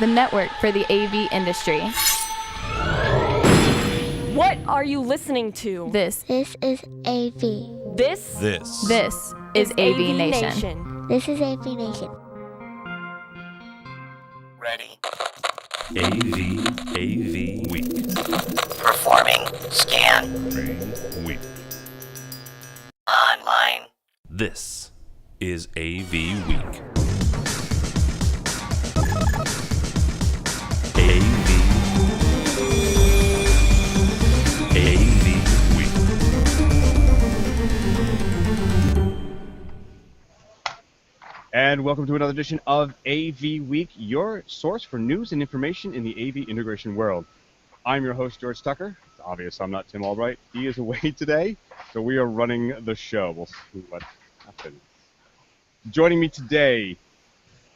the network for the AV industry. What are you listening to? This This is AV. This is AV Nation. This is AV Nation. Ready. AVWeek. Performing. Scan. Week. Online. This is AVWeek. AVWeek. And welcome to another edition of AV Week, your source for news and information in the AV integration world. I'm your host, George Tucker. It's obvious I'm not Tim Albright. He is away today, so we are running the show. We'll see what happens. Joining me today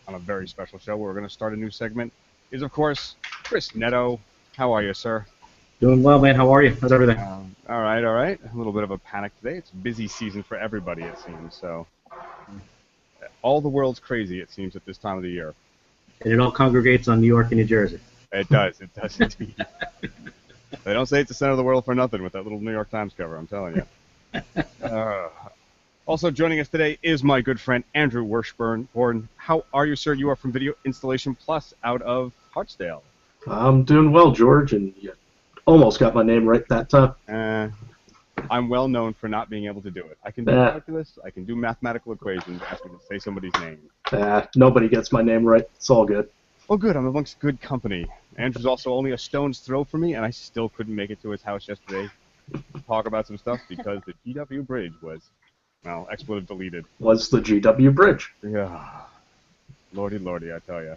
on a very special show where we're going to start a new segment is, of course, Chris Neto. How are you, sir? Doing well, man. How are you? How's everything? All right. A little bit of a panic today. It's a busy season for everybody, it seems. So all the world's crazy, it seems, at this time of the year. And it all congregates on New York and New Jersey. It does indeed. They don't say it's the center of the world for nothing with that little New York Times cover, I'm telling you. Also joining us today is my good friend Andrew Wirshborn. How are you, sir? You are from Video Installation Plus out of Hartsdale. I'm doing well, George, and you almost got my name right that time. I'm well known for not being able to do it. I can do calculus, I can do mathematical equations, ask me to say somebody's name. Nobody gets my name right. It's all good. Oh, good. I'm amongst good company. Andrew's also only a stone's throw from me, and I still couldn't make it to his house yesterday to talk about some stuff because the GW bridge was, well, expletive deleted. Was the GW bridge. Yeah. Lordy, I tell you.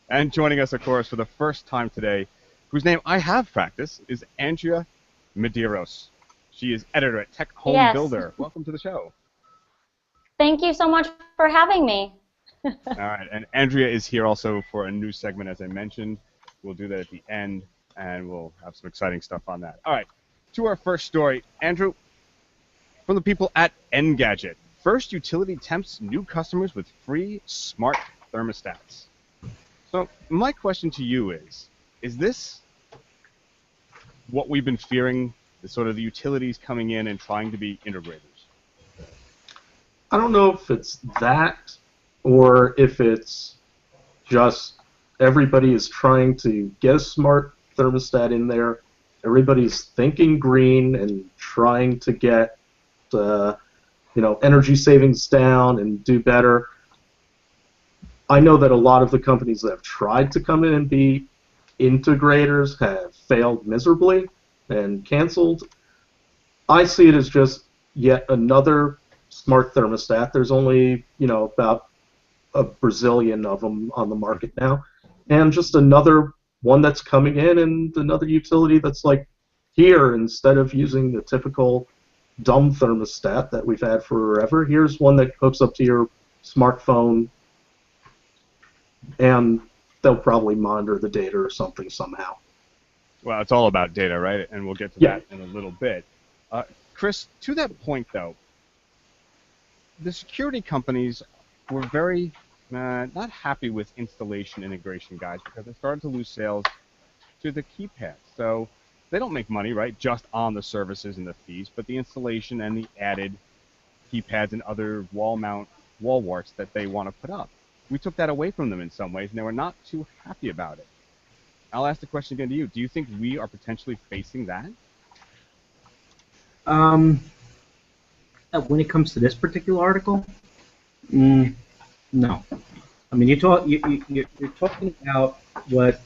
And joining us, of course, for the first time today, whose name I have practiced, is Andrea Medeiros. She is editor at TecHomeBuilder. Yes. Welcome to the show. Thank you so much for having me. All right, and Andrea is here also for a new segment, as I mentioned. We'll do that at the end, and we'll have some exciting stuff on that. All right, to our first story. Andrew, from the people at Engadget. First utility tempts new customers with free smart thermostats. So my question to you is this what we've been fearing, the sort of the utilities coming in and trying to be integrators? I don't know if it's that or if it's just everybody is trying to get a smart thermostat in there. Everybody's thinking green and trying to get energy savings down and do better. I know that a lot of the companies that have tried to come in and be integrators have failed miserably and canceled. I see it as just yet another smart thermostat. There's only, about a Brazilian of them on the market now, and just another one that's coming in and another utility that's like here, instead of using the typical dumb thermostat that we've had forever, here's one that hooks up to your smartphone and they'll probably monitor the data or something somehow. Well, it's all about data, right? And we'll get to that in a little bit. Chris, to that point, though, the security companies were very not happy with installation integration guides because they started to lose sales to the keypads. So they don't make money, right, just on the services and the fees, but the installation and the added keypads and other wall warts that they want to put up. We took that away from them in some ways, and they were not too happy about it. I'll ask the question again to you. Do you think we are potentially facing that? When it comes to this particular article, no. I mean, you're talking about what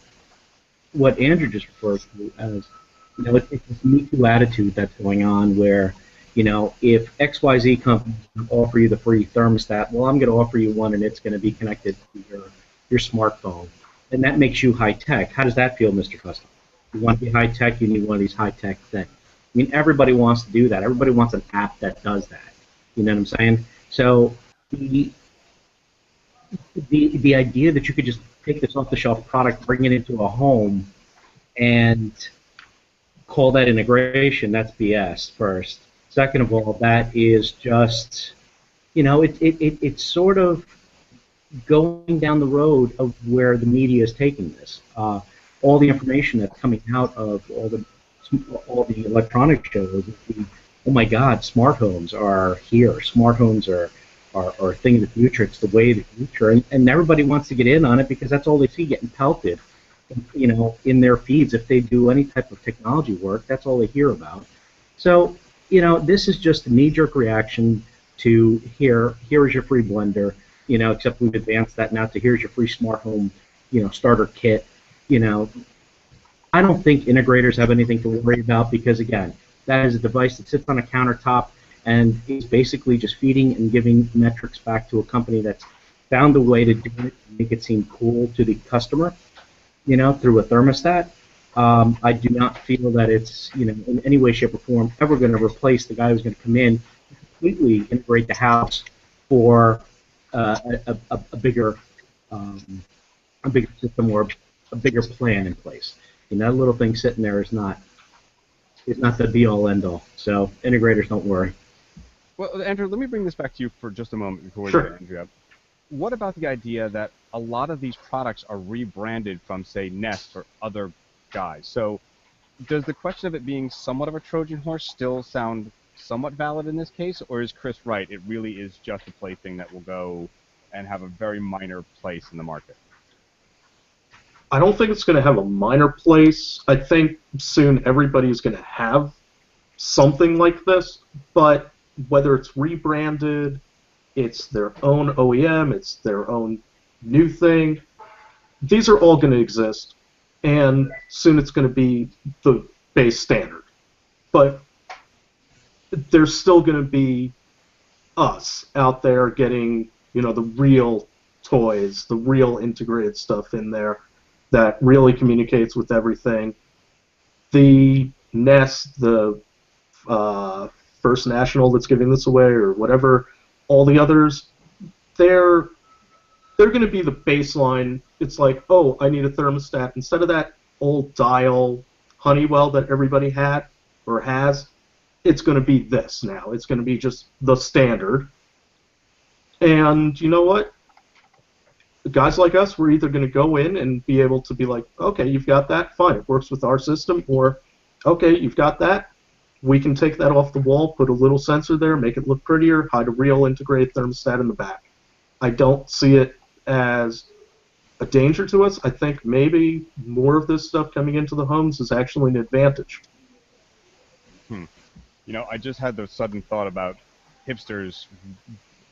Andrew just referred to as, it's this Me Too attitude that's going on where, if XYZ companies offer you the free thermostat, well, I'm going to offer you one and it's going to be connected to your smartphone. And that makes you high-tech. How does that feel, Mr. Customer? You want to be high-tech, you need one of these high-tech things. I mean, everybody wants to do that. Everybody wants an app that does that. You know what I'm saying? So the idea that you could just take this off-the-shelf product, bring it into a home, and call that integration, that's BS, first. Second of all, that is just, it's sort of going down the road of where the media is taking this. All the information that's coming out of all the electronic shows, oh my God, smart homes are here. Smart homes are a thing of the future. It's the way of the future, and everybody wants to get in on it because that's all they see getting pelted, in their feeds. If they do any type of technology work, that's all they hear about. So, this is just a knee-jerk reaction to here is your free blender, except we've advanced that now to here's your free smart home, starter kit. I don't think integrators have anything to worry about because, again, that is a device that sits on a countertop and is basically just feeding and giving metrics back to a company that's found a way to do it, make it seem cool to the customer, through a thermostat. I do not feel that it's, in any way, shape, or form ever going to replace the guy who's going to come in and completely integrate the house for a bigger system or a bigger plan in place. That little thing sitting there is not the be-all, end-all. So integrators, don't worry. Well, Andrew, let me bring this back to you for just a moment before we Sure. get Andrea. What about the idea that a lot of these products are rebranded from, say, Nest or other guys? So does the question of it being somewhat of a Trojan horse still sound somewhat valid in this case, or is Chris right? It really is just a plaything that will go and have a very minor place in the market. I don't think it's going to have a minor place. I think soon everybody's going to have something like this, but whether it's rebranded, it's their own OEM, it's their own new thing, these are all going to exist, and soon it's going to be the base standard. But there's still going to be us out there getting, the real toys, the real integrated stuff in there that really communicates with everything. The Nest, the First National that's giving this away, or whatever, all the others, they're going to be the baseline. It's like, oh, I need a thermostat. Instead of that old dial Honeywell that everybody had or has, it's going to be this now. It's going to be just the standard. And you know what? Guys like us, we're either going to go in and be able to be like, okay, you've got that, fine, it works with our system, or, okay, you've got that, we can take that off the wall, put a little sensor there, make it look prettier, hide a real integrated thermostat in the back. I don't see it as a danger to us. I think maybe more of this stuff coming into the homes is actually an advantage. I just had the sudden thought about hipsters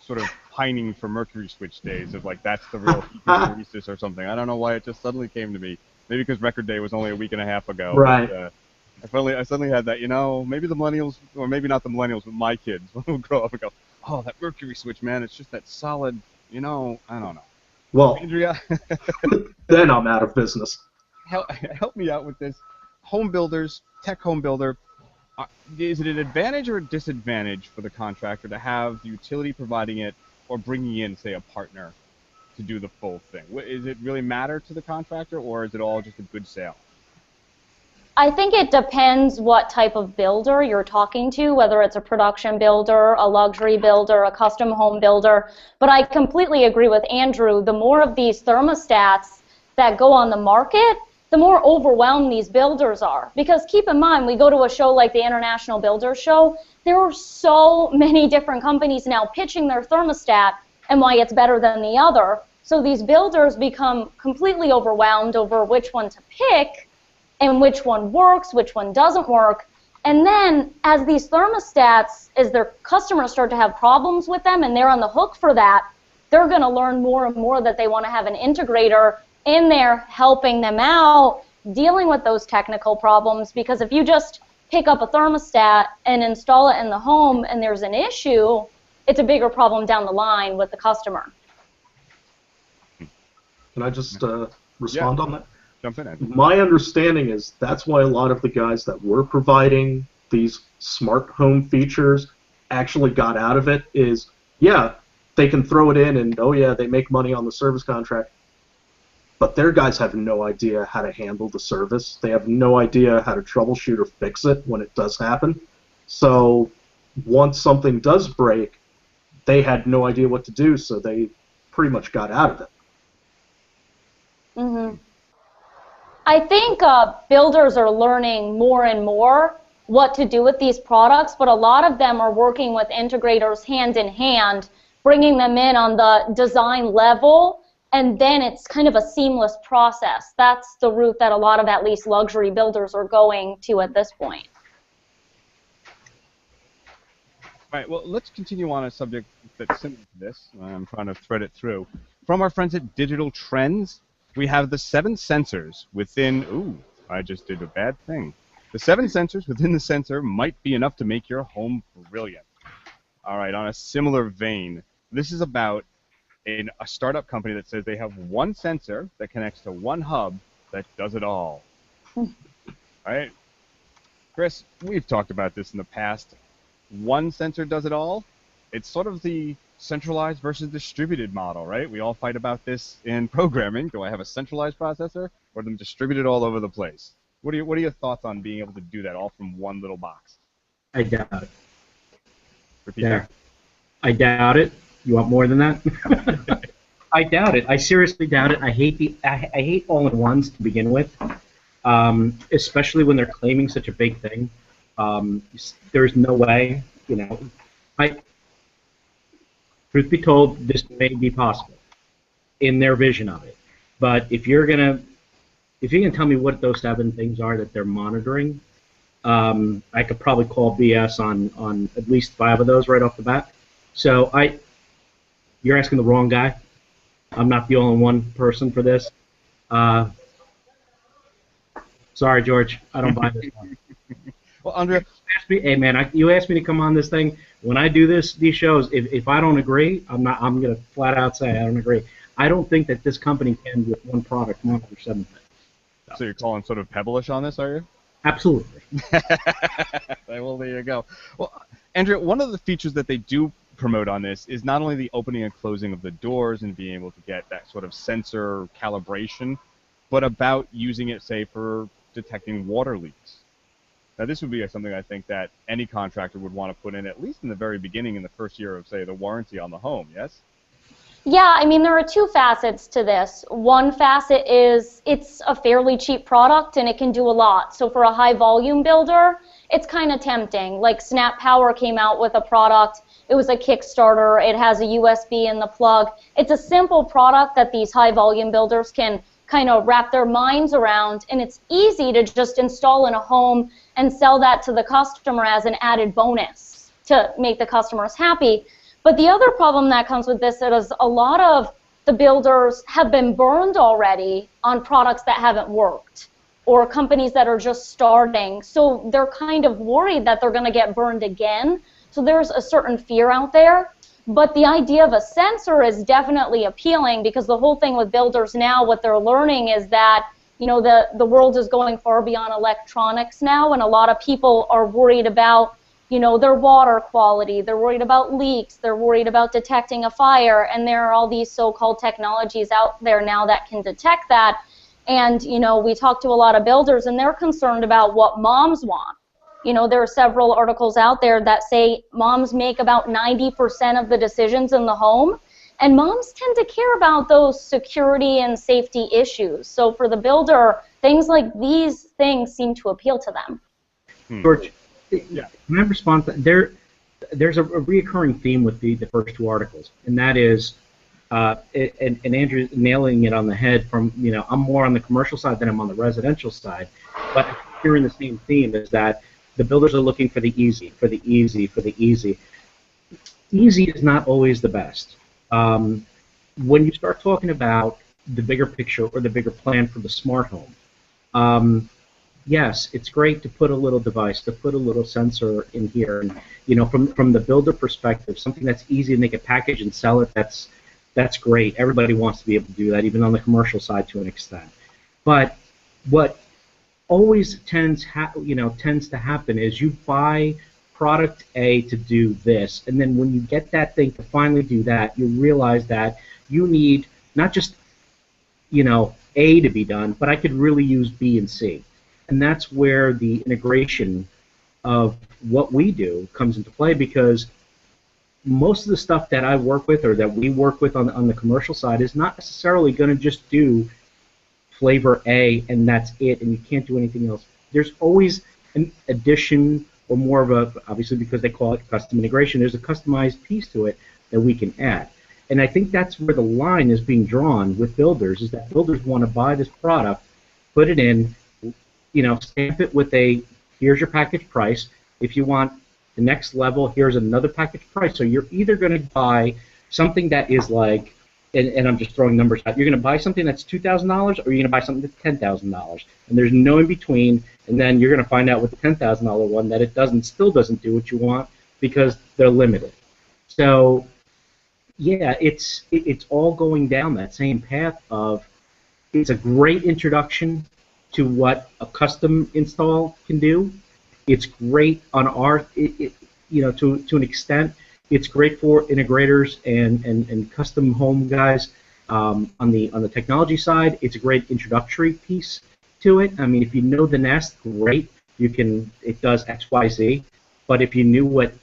sort of pining for mercury switch days of like that's the real hysteresis or something. I don't know why it just suddenly came to me. Maybe because Record Day was only a week and a half ago. Right. But, I suddenly had that. Maybe the millennials, or maybe not the millennials, but my kids will grow up and go, oh, that mercury switch, man, it's just that solid. I don't know. Well, Andrea, then I'm out of business. help me out with this. Home builders, TecHomeBuilder. Is it an advantage or a disadvantage for the contractor to have the utility providing it or bringing in, say, a partner to do the full thing? Is it really matter to the contractor, or is it all just a good sale? I think it depends what type of builder you're talking to, whether it's a production builder, a luxury builder, a custom home builder. But I completely agree with Andrew. The more of these thermostats that go on the market, the more overwhelmed these builders are. Because keep in mind, we go to a show like the International Builders Show, there are so many different companies now pitching their thermostat and why it's better than the other. So these builders become completely overwhelmed over which one to pick and which one works, which one doesn't work. And then as these thermostats, as their customers start to have problems with them and they're on the hook for that, they're going to learn more and more that they want to have an integrator in there helping them out, dealing with those technical problems, because if you just pick up a thermostat and install it in the home and there's an issue, it's a bigger problem down the line with the customer. Can I just respond on that? Jump in. My understanding is that's why a lot of the guys that were providing these smart home features actually got out of it is, yeah, they can throw it in and, oh yeah, they make money on the service contract, but their guys have no idea how to handle the service. They have no idea how to troubleshoot or fix it when it does happen. So once something does break, they had no idea what to do, so they pretty much got out of it. I think builders are learning more and more what to do with these products, but a lot of them are working with integrators hand in hand, bringing them in on the design level, and then it's kind of a seamless process. That's the route that a lot of at least luxury builders are going to at this point. All right, well, let's continue on a subject that's similar to this. I'm trying to thread it through. From our friends at Digital Trends, we have the 7 sensors within... Ooh, I just did a bad thing. The 7 sensors within the sensor might be enough to make your home brilliant. All right, on a similar vein, this is about a startup company that says they have one sensor that connects to one hub that does it all. All right? Chris, we've talked about this in the past. One sensor does it all. It's sort of the centralized versus distributed model, right? We all fight about this in programming. Do I have a centralized processor or them distributed all over the place? What are your thoughts on being able to do that all from one little box? I doubt it. Repeat that. I doubt it. You want more than that? I doubt it. I seriously doubt it. I hate all-in-ones to begin with, especially when they're claiming such a big thing. There's no way, you know. Truth be told, this may be possible in their vision of it. But if you're gonna tell me what those 7 things are that they're monitoring, I could probably call BS on at least 5 of those right off the bat. So you're asking the wrong guy. I'm not the all-in-one person for this. Sorry, George, I don't buy this one. Well, Andrea, hey man, you asked me to come on this thing. When I do these shows, if I don't agree, I'm gonna flat out say I don't agree. I don't think that this company can with one product monitor 7 things. So you're calling sort of Pebble-ish on this, are you? Absolutely. Well, there you go. Well, Andrea, one of the features that they do promote on this is not only the opening and closing of the doors and being able to get that sort of sensor calibration, but about using it, say, for detecting water leaks. Now, this would be something I think that any contractor would want to put in, at least in the very beginning, in the first year of, say, the warranty on the home, yes? Yeah, I mean, there are 2 facets to this. One facet is it's a fairly cheap product and it can do a lot. So for a high volume builder, it's kind of tempting. Like Snap Power came out with a product. It was a Kickstarter. It has a USB in the plug. It's a simple product that these high volume builders can kind of wrap their minds around, and it's easy to just install in a home and sell that to the customer as an added bonus to make the customers happy. But the other problem that comes with this is a lot of the builders have been burned already on products that haven't worked, or companies that are just starting. So they're kind of worried that they're going to get burned again. So there's a certain fear out there. But the idea of a sensor is definitely appealing, because the whole thing with builders now, what they're learning is that, you know, the world is going far beyond electronics now, and a lot of people are worried about, you know, their water quality, they're worried about leaks, they're worried about detecting a fire, and there are all these so-called technologies out there now that can detect that. And, you know, we talk to a lot of builders, and they're concerned about what moms want. You know, there are several articles out there that say moms make about 90% of the decisions in the home, and moms tend to care about those security and safety issues. So for the builder, things like these things seem to appeal to them. George, can I respond to that? There's a reoccurring theme with the first 2 articles, and that is, and Andrew's nailing it on the head from, you know, I'm more on the commercial side than I'm on the residential side, but hearing the same theme is that the builders are looking for the easy, for the easy, for the easy. Easy is not always the best. When you start talking about the bigger picture or the bigger plan for the smart home, yes, it's great to put a little device, to put a little sensor in here. And, you know, from the builder perspective, something that's easy to make a package and sell it, that's great. Everybody wants to be able to do that, even on the commercial side to an extent. But what always tends to happen is you buy product A to do this, and then when you get that thing to finally do that, you realize that you need not just, you know, A to be done, but I could really use B and C. And that's where the integration of what we do comes into play, because most of the stuff that I work with or that we work with on the commercial side is not necessarily going to just do flavor A and that's it, and you can't do anything else. There's always an addition or more of a, obviously because they call it custom integration, there's a customized piece to it that we can add. And I think that's where the line is being drawn with builders, is that builders want to buy this product, put it in, stamp it with a, here's your package price. If you want the next level, here's another package price. So you're either going to buy something that is like, and I'm just throwing numbers out, you're going to buy something that's $2,000 or you're going to buy something that's $10,000. And there's no in between, and then you're going to find out with the $10,000 one that it still doesn't do what you want because they're limited. So yeah, it's all going down that same path of, it's a great introduction to what a custom install can do. It's great on our, to an extent. It's great for integrators and custom home guys on the technology side. It's a great introductory piece to it. I mean, if you know the Nest, great. It does X, Y, Z. But if you knew what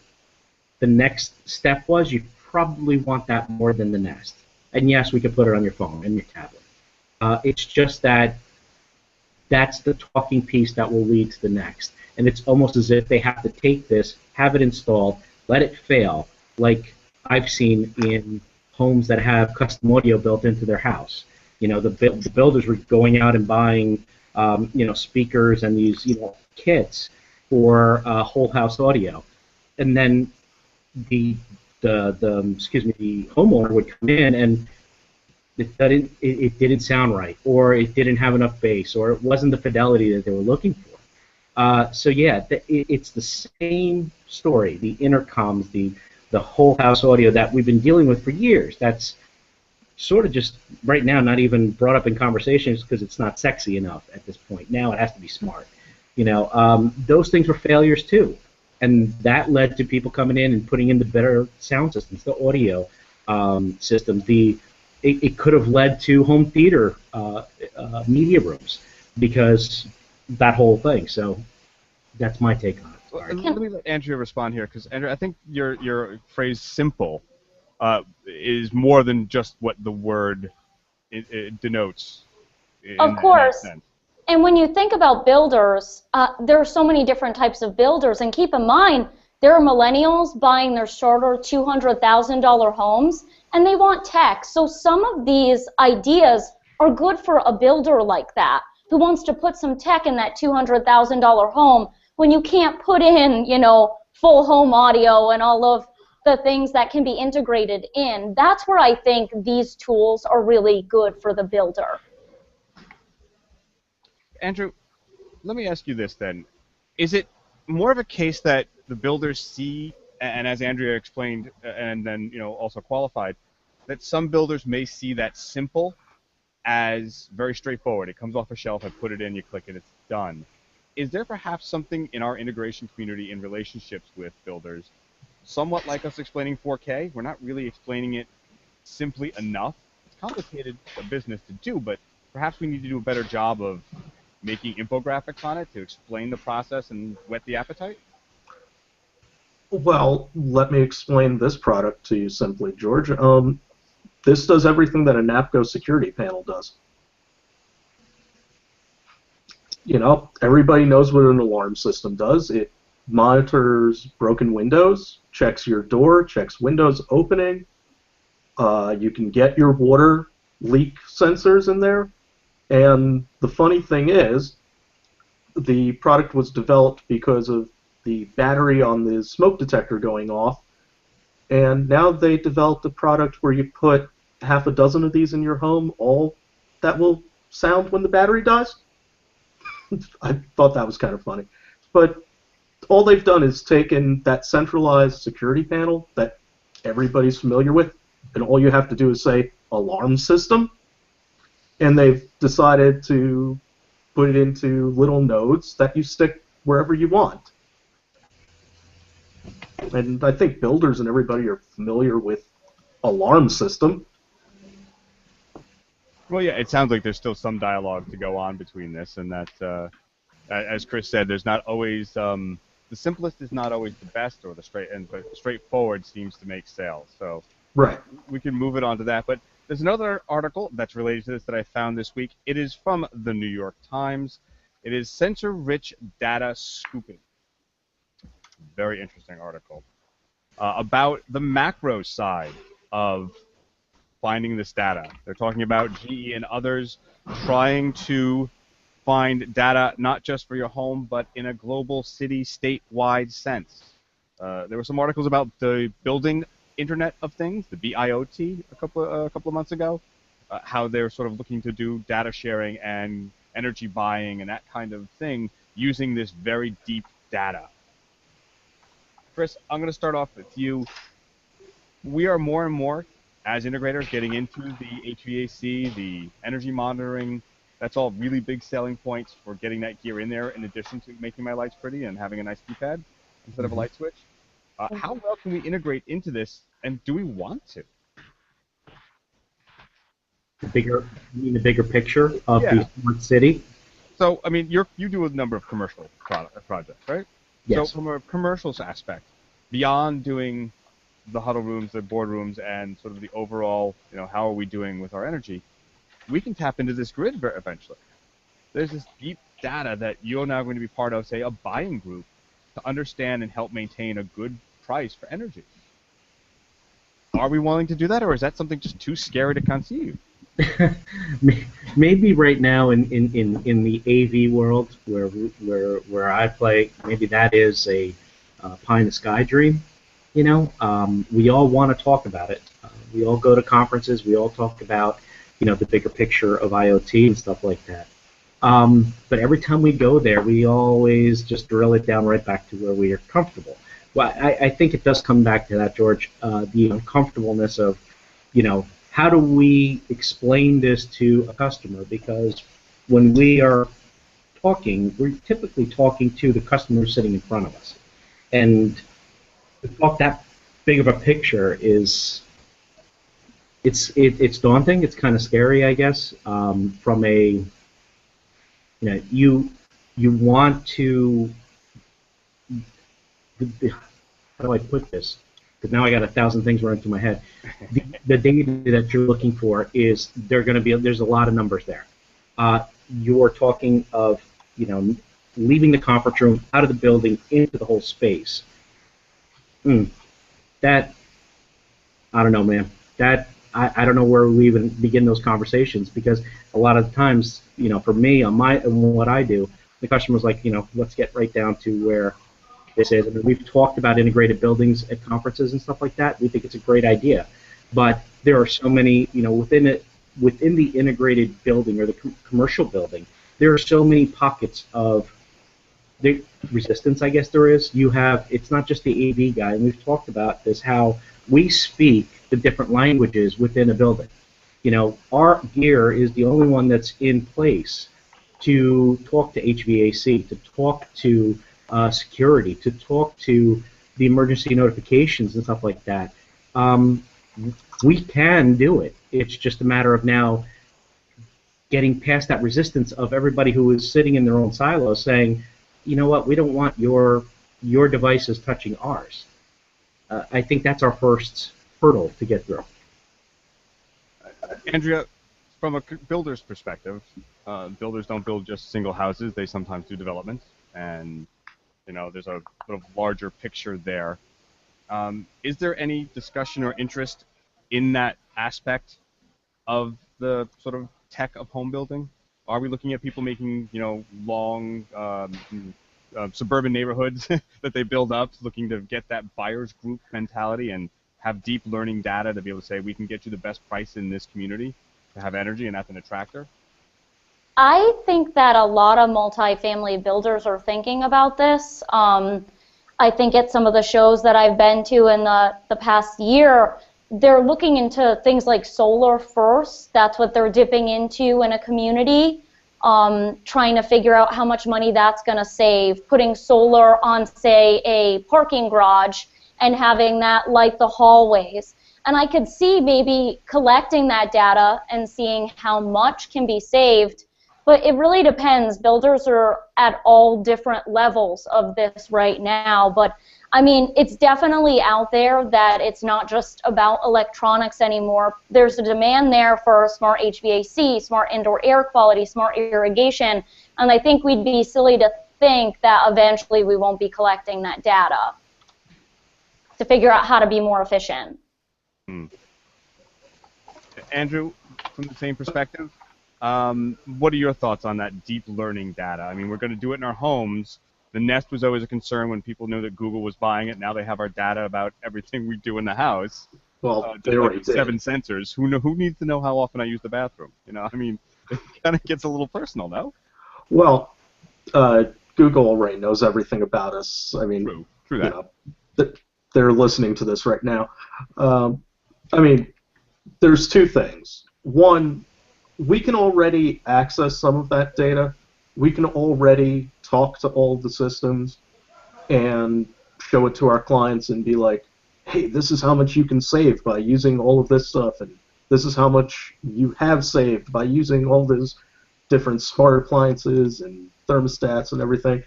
the next step was, you probably want that more than the Nest. And yes, we could put it on your phone and your tablet. It's just that that's the talking piece that will lead to the next. And it's almost as if they have to take this, have it installed, let it fail, like I've seen in homes that have custom audio built into their house. The builders were going out and buying, speakers and these, kits for whole house audio, and then the homeowner would come in and it didn't sound right, or it didn't have enough bass, or it wasn't the fidelity that they were looking for. So yeah, it's the same story. The intercoms, the whole house audio that we've been dealing with for years. That's sort of just right now not even brought up in conversations because it's not sexy enough at this point. Now it has to be smart. Those things were failures too, and that led to people coming in and putting in the better sound systems, the audio systems. It could have led to home theater media rooms because that whole thing. So that's my take on it. Well, let me let Andrea respond here, because Andrea, I think your phrase "simple" is more than just what the word it denotes. Of course. And when you think about builders, there are so many different types of builders, and keep in mind, there are millennials buying their starter $200,000 homes, and they want tech. So some of these ideas are good for a builder like that, who wants to put some tech in that $200,000 home when you can't put in, full home audio and all of the things that can be integrated in. That's where I think these tools are really good for the builder. Andrew, let me ask you this then. Is it more of a case that the builders see, and as Andrea explained, and then also qualified, that some builders may see that simple as very straightforward? It comes off a shelf, I put it in, you click it, it's done. Is there perhaps something in our integration community in relationships with builders, somewhat like us explaining 4K? We're not really explaining it simply enough. It's complicated a business to do, but perhaps we need to do a better job of making infographics on it to explain the process and whet the appetite? Well, let me explain this product to you simply, George. This does everything that a NAPCO security panel does. Everybody knows what an alarm system does. It monitors broken windows, checks your door, checks windows opening. You can get your water leak sensors in there. And the funny thing is, the product was developed because of the battery on the smoke detector going off, and now they developed a product where you put half a dozen of these in your home, all that will sound when the battery dies. I thought that was kind of funny. But all they've done is taken that centralized security panel that everybody's familiar with, and all you have to do is say alarm system, and they've decided to put it into little nodes that you stick wherever you want. And I think builders and everybody are familiar with alarm system. Well, yeah, it sounds like there's still some dialogue to go on between this, and that, as Chris said, there's not always the simplest is not always the best, or but straightforward seems to make sales. So Right. we can move it on to that. But there's another article that's related to this that I found this week. It is from the New York Times. It is Sensor-Rich Data Scooping. Very interesting article about the macro side of finding this data. They're talking about GE and others trying to find data not just for your home, but in a global city, statewide sense. There were some articles about the building Internet of Things, the BIoT, a couple of months ago, how they're sort of looking to do data sharing and energy buying and that kind of thing using this very deep data. Chris, I'm going to start off with you. We are more and more, as integrators, getting into the HVAC, the energy monitoring. That's all really big selling points for getting that gear in there, in addition to making my lights pretty and having a nice keypad instead of a light switch. How well can we integrate into this, and do we want to? You mean the bigger picture of Yeah. the smart city? So, I mean, you do a number of commercial projects, right? Yes. So from a commercial aspect, beyond doing the huddle rooms, the boardrooms, and sort of the overall, how are we doing with our energy, we can tap into this grid eventually. There's this deep data that you're now going to be part of, say, a buying group, to understand and help maintain a good price for energy. Are we willing to do that, or is that something just too scary to conceive? Maybe right now in the AV world where I play, maybe that is a pie in the sky dream. We all want to talk about it. We all go to conferences. We all talk about the bigger picture of IoT and stuff like that. But every time we go there, we always just drill it down right back to where we are comfortable. Well, I think it does come back to that, George, the uncomfortableness of, how do we explain this to a customer? Because when we are talking, we're typically talking to the customer sitting in front of us. And to talk that big of a picture is, it's daunting. It's kind of scary, I guess, from a, you want to, how do I put this? Because now I got 1,000 things running through my head. The data that you're looking for is there's a lot of numbers there. You're talking of leaving the conference room, out of the building, into the whole space. That, I don't know, man. That I don't know where we even begin those conversations, because a lot of the times, for me on what I do, the customer's like, let's get right down to where this is. I mean, we've talked about integrated buildings at conferences and stuff like that. We think it's a great idea, but there are so many, within the integrated building or the commercial building, there are so many pockets of the resistance, I guess there is. It's not just the AV guy, and we've talked about this, how we speak the different languages within a building. Our gear is the only one that's in place to talk to HVAC, to talk to security, to talk to the emergency notifications and stuff like that. We can do it. It's just a matter of now getting past that resistance of everybody who is sitting in their own silo saying, you know what, we don't want your devices touching ours. I think that's our first hurdle to get through. Andrea, from a builder's perspective, builders don't build just single houses. They sometimes do developments, and there's a sort of larger picture there. Is there any discussion or interest in that aspect of the sort of tech of home building? Are we looking at people making, long suburban neighborhoods that they build up, looking to get that buyer's group mentality and have deep learning data to be able to say, we can get you the best price in this community to have energy, and that's an attractor? I think that a lot of multifamily builders are thinking about this. I think at some of the shows that I've been to in the past year, they're looking into things like solar first. That's what they're dipping into in a community, trying to figure out how much money that's going to save, putting solar on, say, a parking garage and having that light the hallways. And I could see maybe collecting that data and seeing how much can be saved But it really depends. Builders are at all different levels of this right now. But I mean, it's definitely out there that it's not just about electronics anymore. There's a demand there for smart HVAC, smart indoor air quality, smart irrigation. And I think we'd be silly to think that eventually we won't be collecting that data to figure out how to be more efficient. Andrew, from the same perspective, what are your thoughts on that deep learning data? I mean, we're going to do it in our homes. The Nest was always a concern when people knew that Google was buying it. Now they have our data about everything we do in the house. Well, they already did. 7 sensors. Who needs to know how often I use the bathroom? You know, I mean, it kind of gets a little personal, no? Well, Google already knows everything about us. I mean, True that. You know, they're listening to this right now. I mean, there's two things. One, we can already access some of that data. We can already talk to all the systems and show it to our clients and be like, hey, this is how much you can save by using all of this stuff, and this is how much you have saved by using all these different smart appliances and thermostats and everything.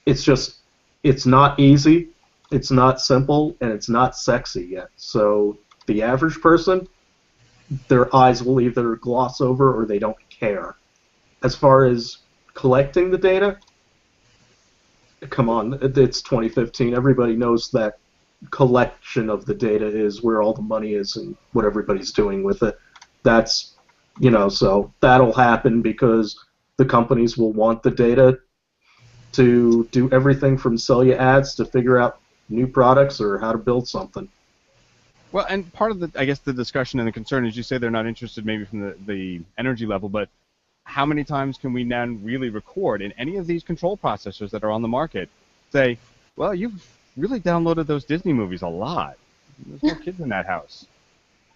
It's just, it's not easy, it's not simple, and it's not sexy yet. So the average person, their eyes will either gloss over or they don't care. As far as collecting the data, come on, it's 2015. Everybody knows that collection of the data is where all the money is and what everybody's doing with it. That's, you know, so that'll happen because the companies will want the data to do everything from sell you ads to figure out new products or how to build something. Well, and part of the, I guess, the discussion and the concern is you say they're not interested maybe from the energy level, but how many times can we now really record in any of these control processors that are on the market say, well, you've really downloaded those Disney movies a lot. There's no kids in that house.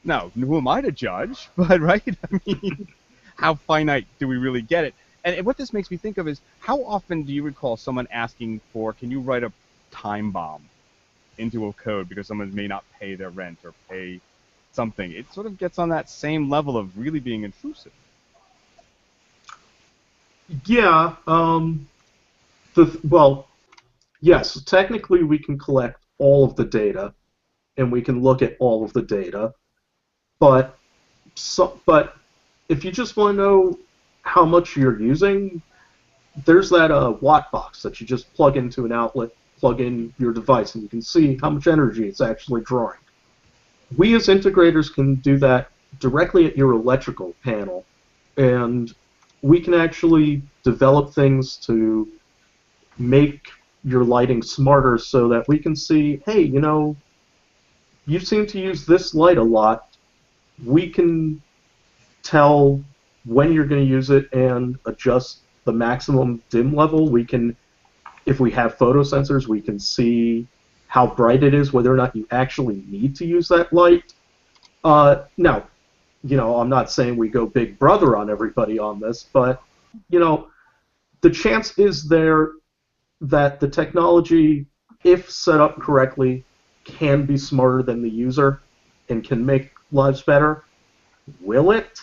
Now, who am I to judge? But, right? I mean, how finite do we really get it? And what this makes me think of is, how often do you recall someone asking for, can you write a time bomb into a code because someone may not pay their rent or pay something? It sort of gets on that same level of really being intrusive. Yeah. Well, yes, technically we can collect all of the data, and we can look at all of the data, but if you just want to know how much you're using, there's that watt box that you just plug into an outlet, plug in your device, and you can see how much energy it's actually drawing. We as integrators can do that directly at your electrical panel, and we can actually develop things to make your lighting smarter so that we can see, hey, you know, you seem to use this light a lot. We can tell when you're going to use it and adjust the maximum dim level. We can, if we have photo sensors, we can see how bright it is, whether or not you actually need to use that light. Now, you know, I'm not saying we go Big Brother on everybody on this, but, you know, the chance is there that the technology, if set up correctly, can be smarter than the user and can make lives better. Will it?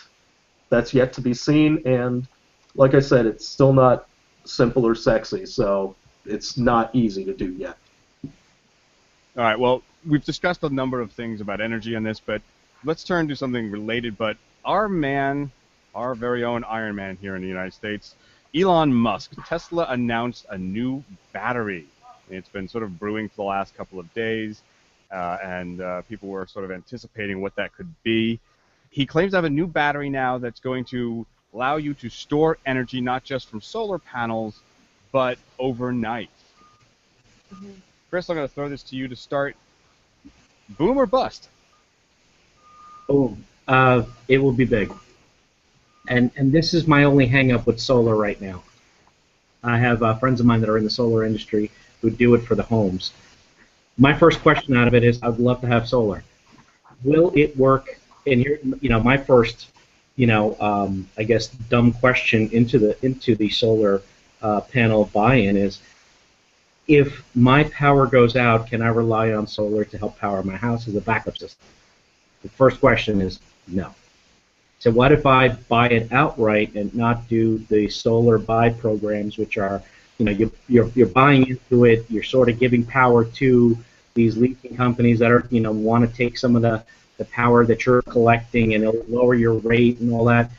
That's yet to be seen, and like I said, it's still not simple or sexy, so it's not easy to do yet. All right, well, we've discussed a number of things about energy on this, but let's turn to something related. But our man, our very own Iron Man here in the United States, Elon Musk, Tesla announced a new battery. It's been sort of brewing for the last couple of days, and people were sort of anticipating what that could be. He claims to have a new battery now that's going to allow you to store energy not just from solar panels, but overnight. Mm-hmm. Chris, I'm going to throw this to you to start. Boom or bust? Boom. It will be big. And this is my only hang-up with solar right now. I have friends of mine that are in the solar industry who do it for the homes. My first question out of it is, I'd love to have solar. Will it work? And here, you know, my first, you know, I guess dumb question into the solar panel buy-in is, if my power goes out, can I rely on solar to help power my house as a backup system? The first question is no. So what if I buy it outright and not do the solar buy programs, which are, you're buying into it, you're sort of giving power to these leasing companies that are, want to take some of the power that you're collecting and it'll lower your rate and all that.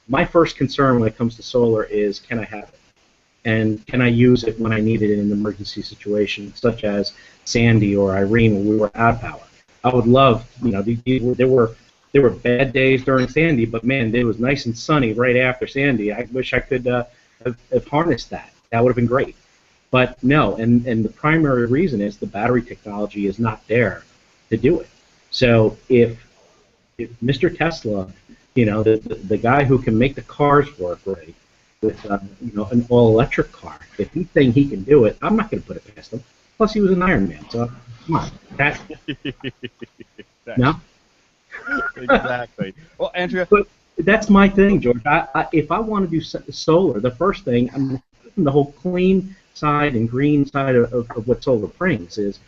My first concern when it comes to solar is, can I have it? And can I use it when I need it in an emergency situation, such as Sandy or Irene, when we were out of power? I would love, there were bad days during Sandy, but man, it was nice and sunny right after Sandy. I wish I could have harnessed that. That would have been great. But no, and the primary reason is the battery technology is not there to do it. So if Mr. Tesla, the guy who can make the cars work right with an all-electric car, if he's saying he can do it, I'm not going to put it past him. Plus, he was an Iron Man, so come on. No? Exactly. Well, Andrea. But that's my thing, George. If I want to do solar, the first thing, the whole clean side and green side of what solar brings is,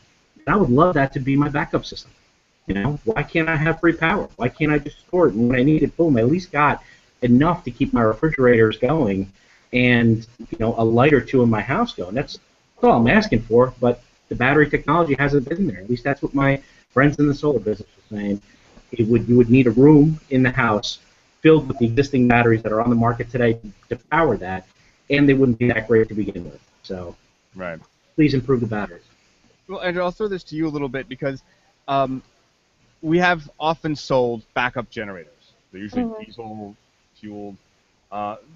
I would love that to be my backup system. Why can't I have free power? Why can't I just store it? And when I need it, boom, I at least got enough to keep my refrigerators going and, a light or two in my house going. That's all I'm asking for, but the battery technology hasn't been there. At least that's what my friends in the solar business are saying. You would need a room in the house filled with the existing batteries that are on the market today to power that, and they wouldn't be that great to begin with. So, right. Please improve the batteries. Well, Andrew, I'll throw this to you a little bit because we have often sold backup generators. They're usually diesel fueled.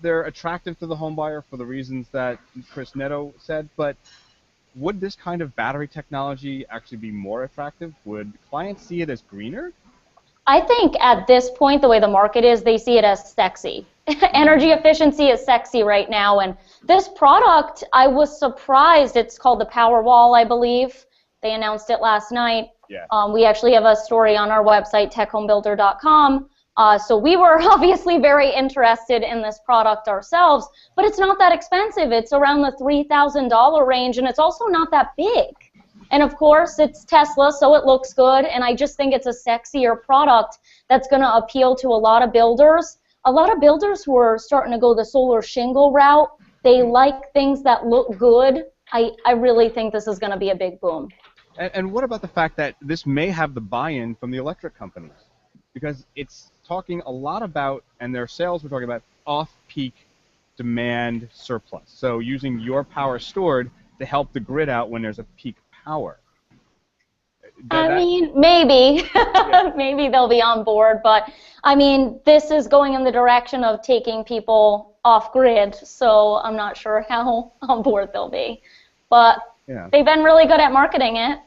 They're attractive to the home buyer for the reasons that Chris Neto said, but would this kind of battery technology actually be more attractive? Would clients see it as greener? I think at this point, the way the market is, they see it as sexy. Energy efficiency is sexy right now, and this product, I was surprised. It's called the Powerwall, I believe. They announced it last night. Yeah. We actually have a story on our website, TechHomeBuilder.com. So we were obviously very interested in this product ourselves, but it's not that expensive. It's around the $3,000 range, and it's also not that big. And of course, it's Tesla, so it looks good, and I just think it's a sexier product that's going to appeal to a lot of builders. A lot of builders who are starting to go the solar shingle route, they like things that look good. I really think this is going to be a big boom. And what about the fact that this may have the buy-in from the electric companies? Because it's talking a lot about, and their sales were talking about, off-peak demand surplus. So using your power stored to help the grid out when there's a peak power. I mean, maybe. Yeah. Maybe they'll be on board, but I mean, this is going in the direction of taking people off-grid, so I'm not sure how on board they'll be. But yeah, they've been really good at marketing it.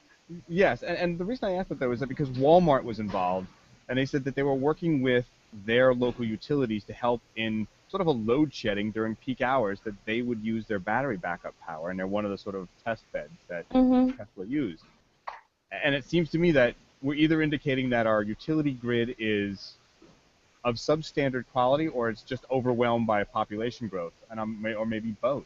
Yes, and the reason I asked that, though, is that because Walmart was involved, and they said that they were working with their local utilities to help in sort of a load shedding during peak hours, that they would use their battery backup power, and they're one of the sort of test beds that Tesla used. And it seems to me that we're either indicating that our utility grid is of substandard quality, or it's just overwhelmed by population growth, and or maybe both.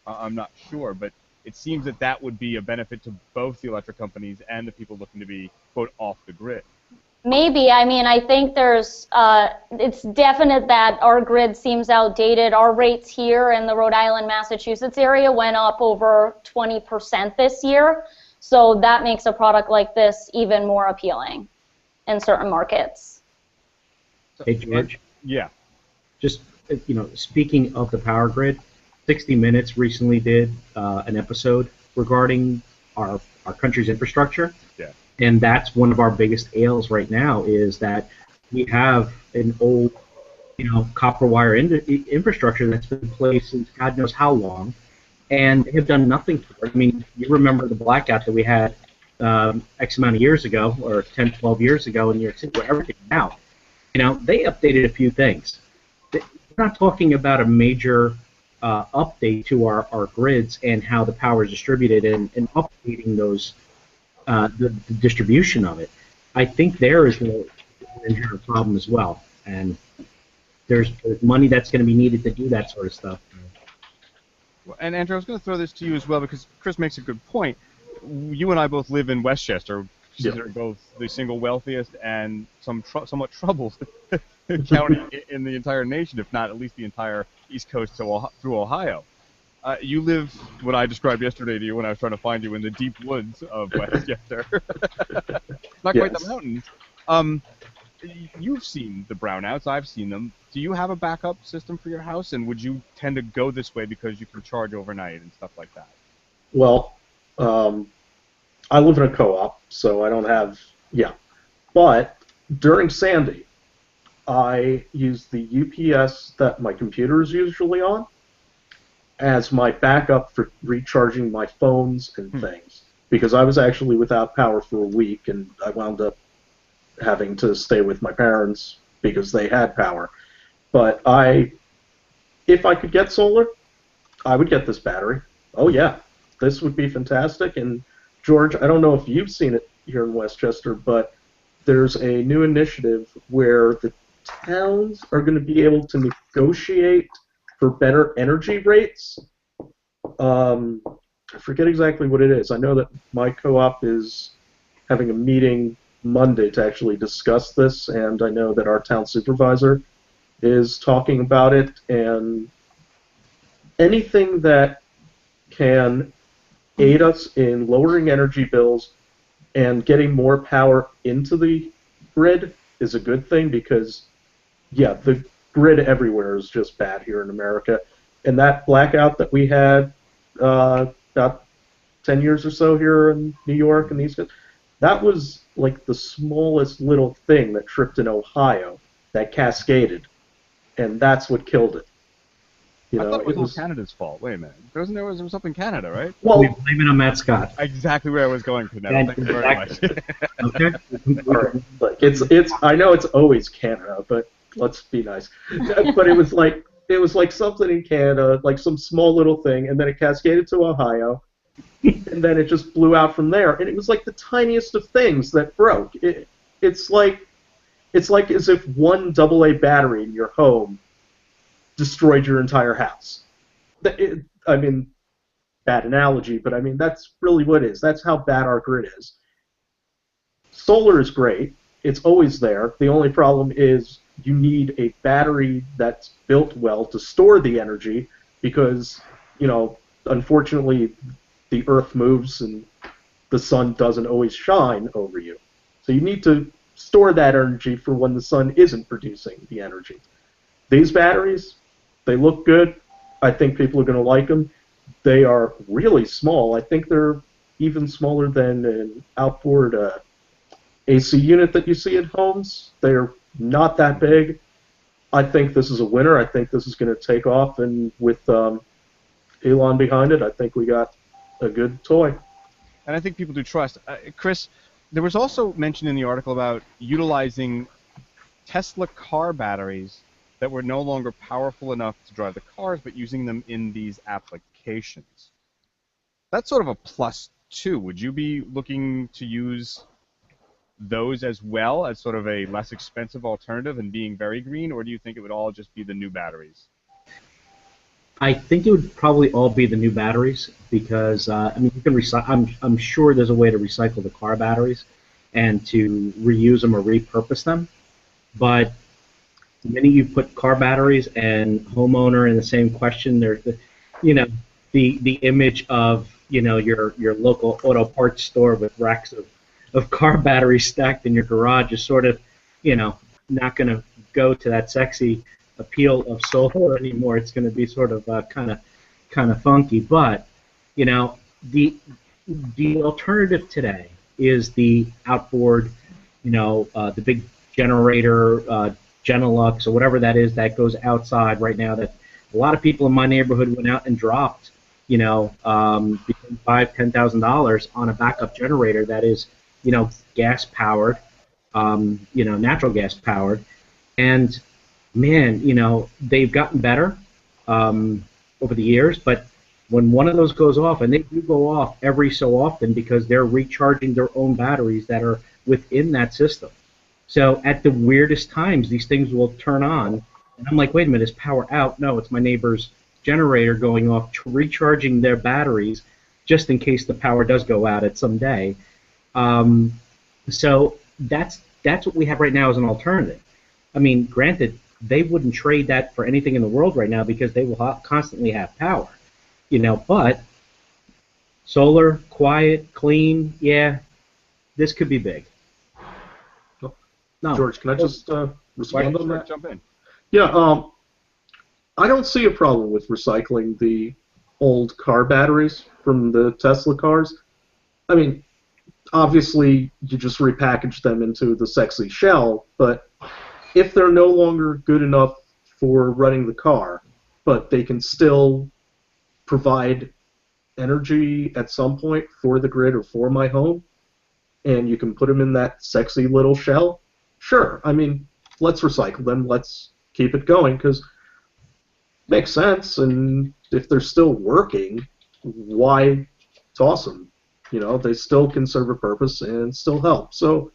I'm not sure, but it seems that that would be a benefit to both the electric companies and the people looking to be, quote, off the grid. Maybe. I mean, I think there's, it's definite that our grid seems outdated. Our rates here in the Rhode Island, Massachusetts area went up over 20% this year. So that makes a product like this even more appealing in certain markets. Hey, George. Yeah. Just, speaking of the power grid, 60 Minutes recently did an episode regarding our country's infrastructure. Yeah. And that's one of our biggest ails right now, is that we have an old, copper wire infrastructure that's been in place since God knows how long, and they have done nothing for it. I mean, you remember the blackout that we had X amount of years ago, or 10, 12 years ago in New York City, where everything went out. They updated a few things. We're not talking about a major update to our grids and how the power is distributed and updating those, the distribution of it. I think there is an inherent problem as well, and there's money that's going to be needed to do that sort of stuff. And Andrew, I was going to throw this to you as well, because Chris makes a good point. You and I both live in Westchester, considered both the single wealthiest and somewhat troubled county in the entire nation, if not at least the entire East Coast through Ohio. You live what I described yesterday to you when I was trying to find you in the deep woods of Westchester. Not quite the mountains. You've seen the brownouts. I've seen them. Do you have a backup system for your house, and would you tend to go this way because you can charge overnight and stuff like that? Well, I live in a co-op, so I don't have, But during Sandy, I use the UPS that my computer is usually on as my backup for recharging my phones and things, because I was actually without power for a week, and I wound up having to stay with my parents because they had power. But if I could get solar, I would get this battery. Oh yeah, this would be fantastic. And George, I don't know if you've seen it here in Westchester, but there's a new initiative where the towns are going to be able to negotiate for better energy rates. I forget exactly what it is. I know that my co-op is having a meeting Monday to actually discuss this, and I know that our town supervisor is talking about it, and anything that can aid us in lowering energy bills and getting more power into the grid is a good thing, because, the grid everywhere is just bad here in America. And that blackout that we had about 10 years or so here in New York and these guys, that was like the smallest little thing that tripped in Ohio that cascaded, and that's what killed it. I thought it was Canada's fault. Wait a minute. There was up in Canada, right? Well, we blame it on Matt Scott. Exactly where I was going to now. Thank you very much. Okay. All right. Look, it's I know it's always Canada, but let's be nice. But it was like something in Canada, like some small little thing, and then it cascaded to Ohio, and then it just blew out from there. And it was like the tiniest of things that broke. It's like as if one AA battery in your home destroyed your entire house. I mean, bad analogy, but I mean, that's really what it is. That's how bad our grid is. Solar is great. It's always there. The only problem is you need a battery that's built well to store the energy, because, unfortunately, the Earth moves and the sun doesn't always shine over you. So you need to store that energy for when the sun isn't producing the energy. These batteries, they look good. I think people are going to like them. They are really small. I think they're even smaller than an outboard AC unit that you see at homes. They're not that big. I think this is a winner. I think this is going to take off, and with Elon behind it, I think we got a good toy. And I think people do trust. Chris, there was also mention in the article about utilizing Tesla car batteries that were no longer powerful enough to drive the cars, but using them in these applications. That's sort of a plus too. Would you be looking to use those as well as sort of a less expensive alternative and being very green, or do you think it would all just be the new batteries? I think it would probably all be the new batteries, because you can recycle. I'm sure there's a way to recycle the car batteries and to reuse them or repurpose them, but the minute you put car batteries and homeowner in the same question, there's the image of your local auto parts store with racks of car batteries stacked in your garage is sort of not going to go to that sexy appeal of solar anymore. It's going to be sort of kind of funky. But the alternative today is the outboard, the big generator. Genelux or whatever that is that goes outside right now, that a lot of people in my neighborhood went out and dropped, between $5,000-$10,000 on a backup generator that is, gas powered, natural gas powered, and man, they've gotten better over the years, but when one of those goes off, and they do go off every so often because they're recharging their own batteries that are within that system. So at the weirdest times, these things will turn on, and I'm like, wait a minute, is power out? No, it's my neighbor's generator going off, recharging their batteries, just in case the power does go out at some day. So that's what we have right now as an alternative. I mean, granted, they wouldn't trade that for anything in the world right now because they will constantly have power, but solar, quiet, clean, yeah, this could be big. No. George, can I just respond on that? Jump in. Yeah, I don't see a problem with recycling the old car batteries from the Tesla cars. I mean, obviously, you just repackage them into the sexy shell, but if they're no longer good enough for running the car, but they can still provide energy at some point for the grid or for my home, and you can put them in that sexy little shell, sure. I mean, let's recycle them. Let's keep it going, because it makes sense, and if they're still working, why toss them? They still can serve a purpose and still help. So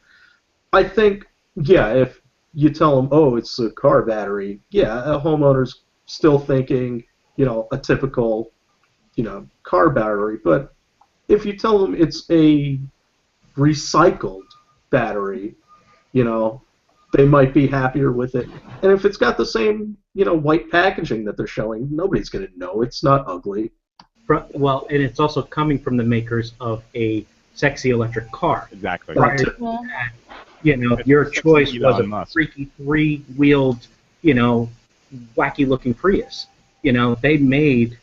I think, yeah, if you tell them, oh, it's a car battery, yeah, a homeowner's still thinking, a typical, car battery. But if you tell them it's a recycled battery, they might be happier with it. And if it's got the same, white packaging that they're showing, nobody's going to know. It's not ugly. Well, and it's also coming from the makers of a sexy electric car. Exactly. Prior to that, your choice was a freaky three-wheeled, wacky-looking Prius. They made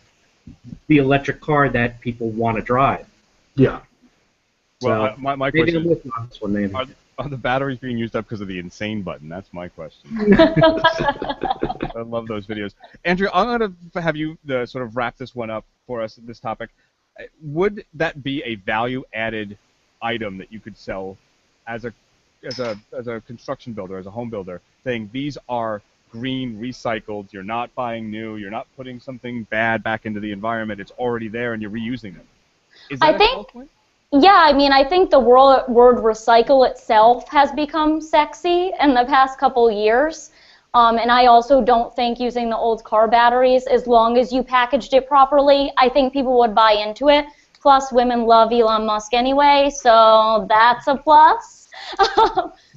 the electric car that people want to drive. Yeah. Well, So, my maybe question I'm with you on this one, maybe. are the batteries being used up because of the insane button? That's my question. I love those videos. Andrea, I'm going to have you sort of wrap this one up for us, this topic. Would that be a value-added item that you could sell as a construction builder, as a home builder, saying these are green, recycled, you're not buying new, you're not putting something bad back into the environment, it's already there and you're reusing them? Is that a sell point? Yeah, I mean, I think the word recycle itself has become sexy in the past couple years. And I also don't think using the old car batteries, as long as you packaged it properly, I think people would buy into it. Plus, women love Elon Musk anyway, so that's a plus.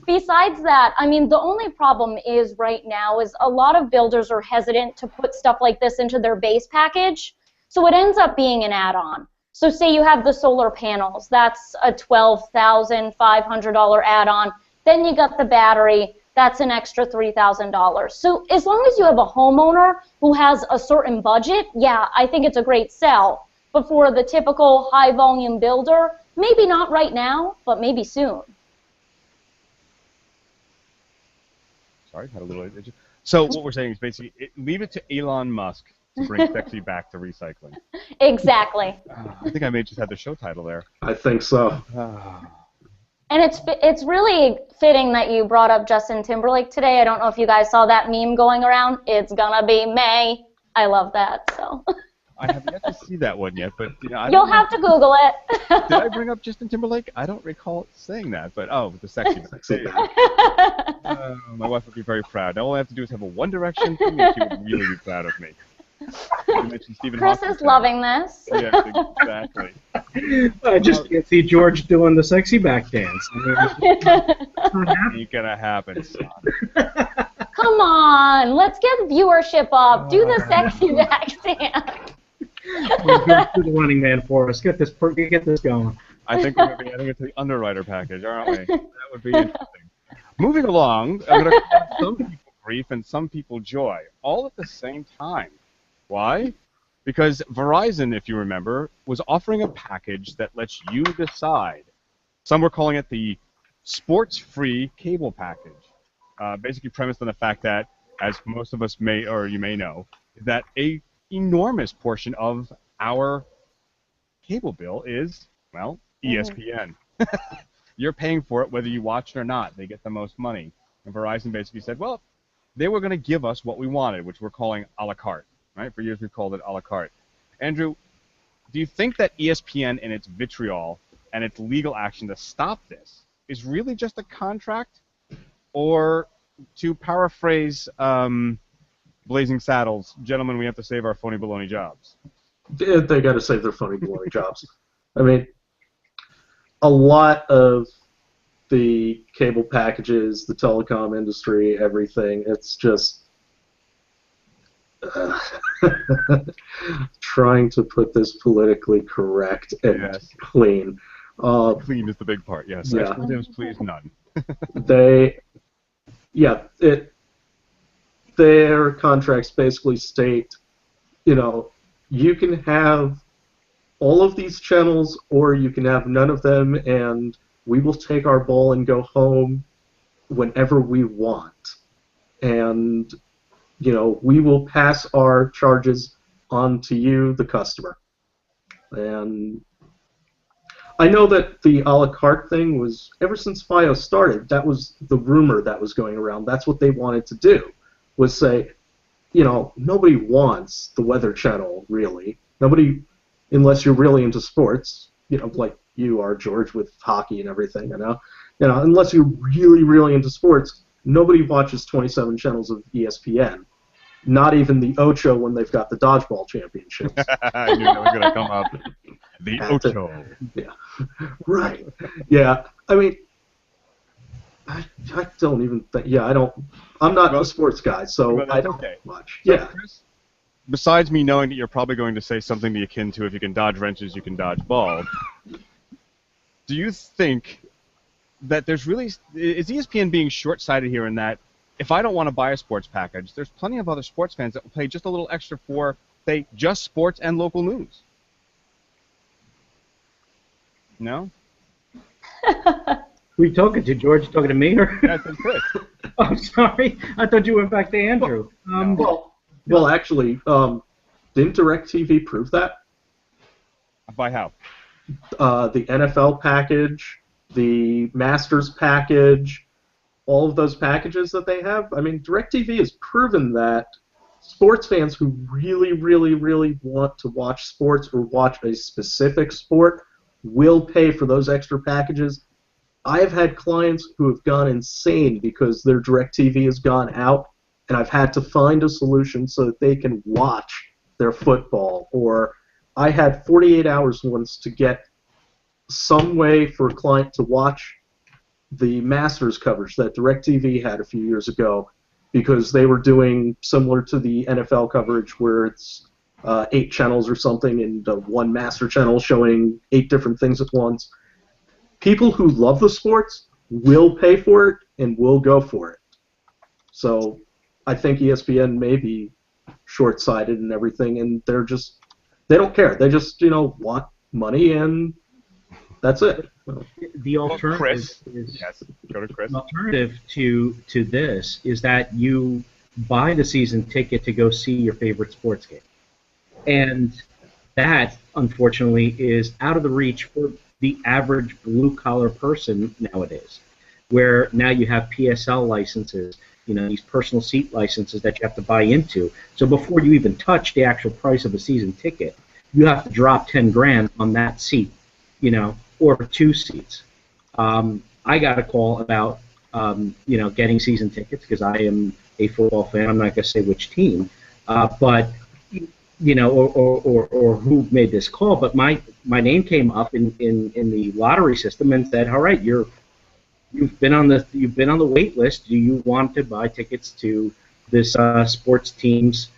Besides that, I mean, the only problem is right now is a lot of builders are hesitant to put stuff like this into their base package, so it ends up being an add-on. So say you have the solar panels, that's a $12,500 add-on. Then you got the battery, that's an extra $3,000. So as long as you have a homeowner who has a certain budget, yeah, I think it's a great sell. But for the typical high-volume builder, maybe not right now, but maybe soon. Sorry, had a little. So what we're saying is basically leave it to Elon Musk to bring sexy back to recycling. Exactly. I think I may just have the show title there. I think so. And it's really fitting that you brought up Justin Timberlake today. I don't know if you guys saw that meme going around. It's gonna be May. I love that. So. I have yet to see that one yet, but you'll have to Google it. Did I bring up Justin Timberlake? I don't recall saying that, but the sexy. My wife would be very proud. All I have to do is have a One Direction thing, and she would really be proud of me. You mentioned Stephen Chris Hawking is loving this. Yes, exactly. I just can't see George doing the sexy back dance. Ain't gonna happen, son. Come on, let's get viewership up. Do the sexy back dance. Do the running man for us. Get this going. I think we're going to be adding it to the underwriter package, aren't we? That would be interesting. Moving along, I'm going to cause some people grief and some people joy, all at the same time. Why? Because Verizon, if you remember, was offering a package that lets you decide. Some were calling it the sports-free cable package, basically premised on the fact that, as most of us may or you may know, that a enormous portion of our cable bill is, well, ESPN. You're paying for it whether you watch it or not. They get the most money. And Verizon basically said, well, they were going to give us what we wanted, which we're calling a la carte. Right? For years we've called it a la carte. Andrew, do you think that ESPN and its vitriol and its legal action to stop this is really just a contract? Or, to paraphrase Blazing Saddles, gentlemen, we have to save our phony baloney jobs. They got to save their phony baloney jobs. I mean, a lot of the cable packages, the telecom industry, everything. It's just trying to put this politically correct and clean. Clean is the big part, yes. Yeah. Expletives, please, none. Their contracts basically state, you can have all of these channels or you can have none of them, and we will take our ball and go home whenever we want. And, we will pass our charges on to you, the customer. And I know that the a la carte thing was, ever since FiOS started, that was the rumor that was going around. That's what they wanted to do, was say, nobody wants the Weather Channel, really. Nobody, unless you're really into sports, like you are, George, with hockey and everything, unless you're really, really into sports, nobody watches 27 channels of ESPN. Not even the Ocho when they've got the dodgeball championships. I knew that was going to come up. The Ocho. Yeah. Right. Yeah. I mean, I don't even think. Yeah, I'm not a sports guy, so I don't watch. So, yeah. Chris, besides me knowing that you're probably going to say something akin to, if you can dodge wrenches, you can dodge balls, do you think that is ESPN being short-sighted here in that if I don't want to buy a sports package, there's plenty of other sports fans that will pay just a little extra for, say, just sports and local news? No? Who are you talking to, George? You talking to me? Or? Yeah, it's Chris. I'm sorry. I thought you went back to Andrew. Well, actually, didn't DirecTV prove that? By how? The NFL package, the Masters package, all of those packages that they have. I mean, DirecTV has proven that sports fans who really, really, really want to watch sports or watch a specific sport will pay for those extra packages. I've had clients who have gone insane because their DirecTV has gone out, and I've had to find a solution so that they can watch their football. Or I had 48 hours once to get some way for a client to watch the Masters coverage that DirecTV had a few years ago, because they were doing similar to the NFL coverage where it's 8 channels or something, and one master channel showing 8 different things at once. People who love the sports will pay for it and will go for it. So I think ESPN may be short-sighted and everything, and they don't care. They just want money, and that's it. The alternative Go to Chris. The alternative to this is that you buy the season ticket to go see your favorite sports game. And that, unfortunately, is out of the reach for the average blue-collar person nowadays, where now you have PSL licenses, these personal seat licenses that you have to buy into. So before you even touch the actual price of a season ticket, you have to drop 10 grand on that seat, or 2 seats. I got a call about, getting season tickets because I am a football fan. I'm not going to say which team, but or who made this call. But my name came up in the lottery system and said, all right, you've been on the wait list. Do you want to buy tickets to this sports team's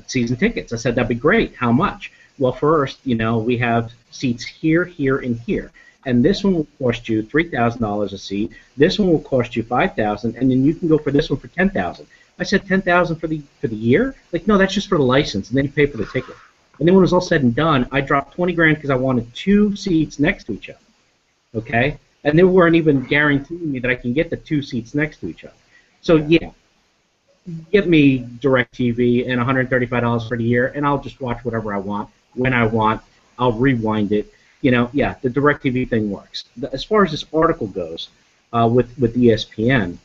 season tickets? I said, that'd be great. How much? Well, first, we have seats here, here, and here. And this one will cost you $3,000 a seat. This one will cost you $5,000, and then you can go for this one for $10,000. I said $10,000 for the year? Like, no, that's just for the license, and then you pay for the ticket. And then when it was all said and done, I dropped 20 grand because I wanted 2 seats next to each other. Okay? And they weren't even guaranteeing me that I can get the 2 seats next to each other. So yeah, get me DirecTV and $135 for the year, and I'll just watch whatever I want when I want. I'll rewind it. Yeah, the DirecTV thing works. As far as this article goes, with ESPN,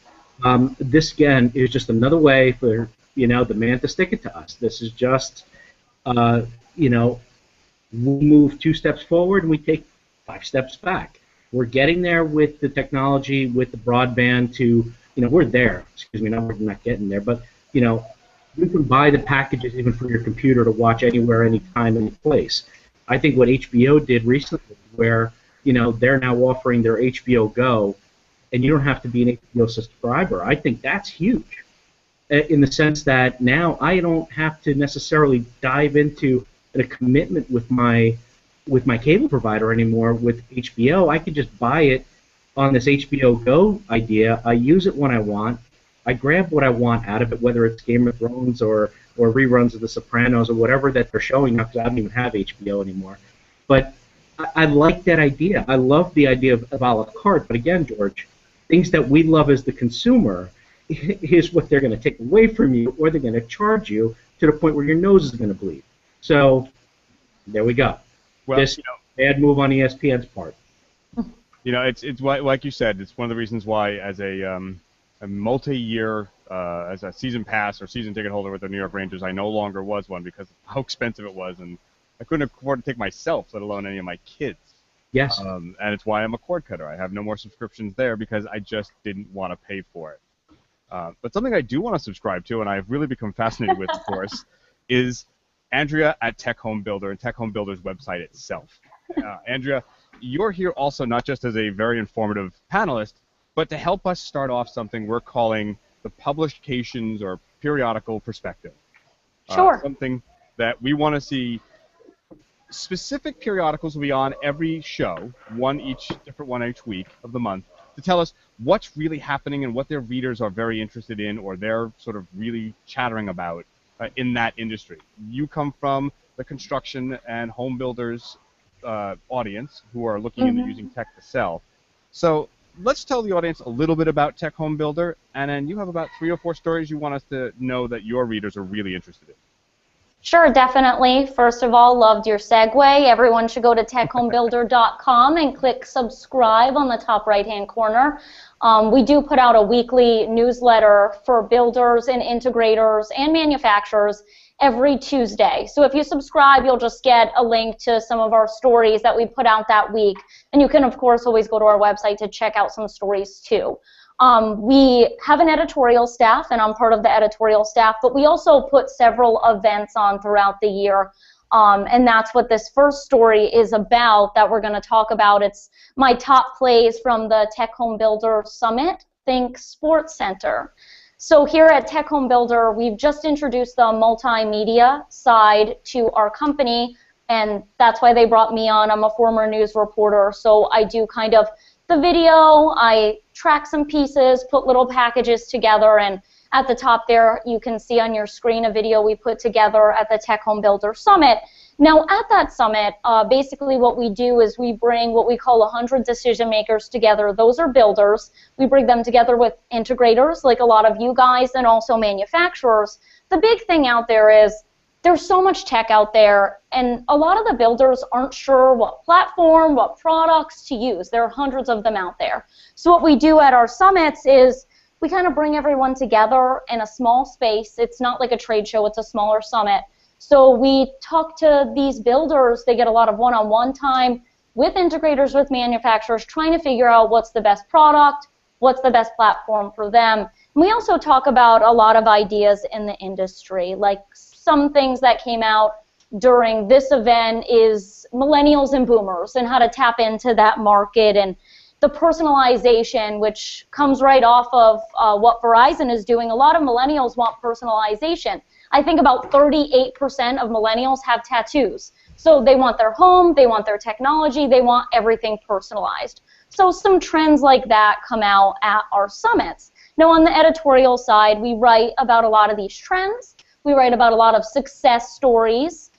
this again is just another way for the man to stick it to us. This is just we move 2 steps forward and we take 5 steps back. We're getting there with the technology, with the broadband to, we're there. Excuse me, no, we're not getting there, but, you can buy the packages even for your computer to watch anywhere, anytime, any place. I think what HBO did recently, where they're now offering their HBO Go, and you don't have to be an HBO subscriber. I think that's huge, in the sense that now I don't have to necessarily dive into a commitment with my cable provider anymore with HBO. I can just buy it on this HBO Go idea. I use it when I want. I grab what I want out of it, whether it's Game of Thrones or reruns of The Sopranos or whatever that they're showing now, because I don't even have HBO anymore. But I like that idea. I love the idea of a la carte. But again, George, things that we love as the consumer is what they're going to take away from you, or they're going to charge you to the point where your nose is going to bleed. So there we go. Well, this bad move on ESPN's part. It's like you said. It's one of the reasons why, as a multi-year, as a season pass or season ticket holder with the New York Rangers, I no longer was one because of how expensive it was, and I couldn't afford to take myself, let alone any of my kids. Yes. And it's why I'm a cord cutter. I have no more subscriptions there because I just didn't want to pay for it. But something I do want to subscribe to, and I've really become fascinated with, of course, is Andrea at TecHomeBuilder and TecHomeBuilder's website itself. Andrea, you're here also not just as a very informative panelist, but to help us start off something we're calling the publications or periodical perspective. Sure. Something that we want to see. Specific periodicals will be on every show, different one each week of the month, to tell us what's really happening and what their readers are very interested in or they're sort of really chattering about in that industry. You come from the construction and home builders audience who are looking into using tech to sell. So let's tell the audience a little bit about TecHomeBuilder, and then you have about 3 or 4 stories you want us to know that your readers are really interested in. Sure, definitely. First of all, loved your segue. Everyone should go to techhomebuilder.com and click subscribe on the top right-hand corner. We do put out a weekly newsletter for builders and integrators and manufacturers every Tuesday. So if you subscribe, you'll just get a link to some of our stories that we put out that week. And you can, of course, always go to our website to check out some stories, too. We have an editorial staff, and I'm part of the editorial staff, but we also put several events on throughout the year, and that's what this first story is about that we're going to talk about. It's my top plays from the TecHomeBuilder Summit, Think Sports Center. So here at TecHomeBuilder, we've just introduced the multimedia side to our company, and that's why they brought me on. I'm a former news reporter, so I do kind of the video, I track some pieces, put little packages together, and at the top there you can see on your screen a video we put together at the TecHomeBuilder Summit. Now at that summit, basically what we do is we bring what we call 100 decision makers together. Those are builders. We bring them together with integrators like a lot of you guys and also manufacturers. The big thing out there is there's so much tech out there, and a lot of the builders aren't sure what platform, what products to use. There are hundreds of them out there. So what we do at our summits is we kind of bring everyone together in a small space. It's not like a trade show, it's a smaller summit. So we talk to these builders. They get a lot of one-on-one time with integrators, with manufacturers, trying to figure out what's the best product, what's the best platform for them. And we also talk about a lot of ideas in the industry, like some things that came out during this event is millennials and boomers and how to tap into that market, and the personalization, which comes right off of what Verizon is doing. A lot of millennials want personalization. I think about 38% of millennials have tattoos. So they want their home, they want their technology, they want everything personalized. So some trends like that come out at our summits. Now on the editorial side, we write about a lot of these trends. We write about a lot of success stories.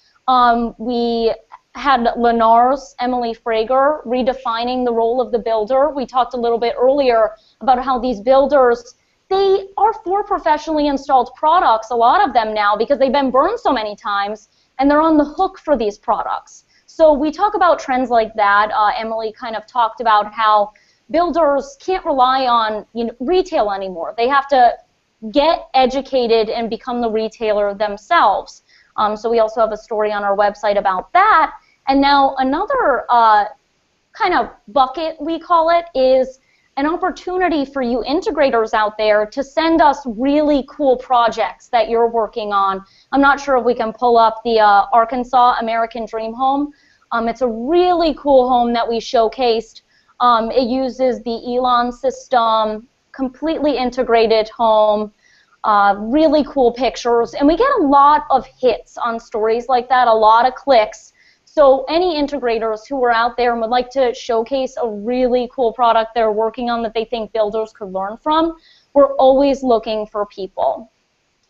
We had Lennar's Emily Frager redefining the role of the builder. We talked a little bit earlier about how these builders, they are for professionally installed products, a lot of them now, because they've been burned so many times, and they're on the hook for these products. So we talk about trends like that. Emily kind of talked about how builders can't rely on retail anymore. They have to get educated and become the retailer themselves. So we also have a story on our website about that. And now another kind of bucket, we call it, is an opportunity for you integrators out there to send us really cool projects that you're working on. I'm not sure if we can pull up the Arkansas American Dream Home. It's a really cool home that we showcased. It uses the Elon system, completely integrated home, really cool pictures, and we get a lot of hits on stories like that, a lot of clicks. So any integrators who are out there and would like to showcase a really cool product they're working on that they think builders could learn from, we're always looking for people.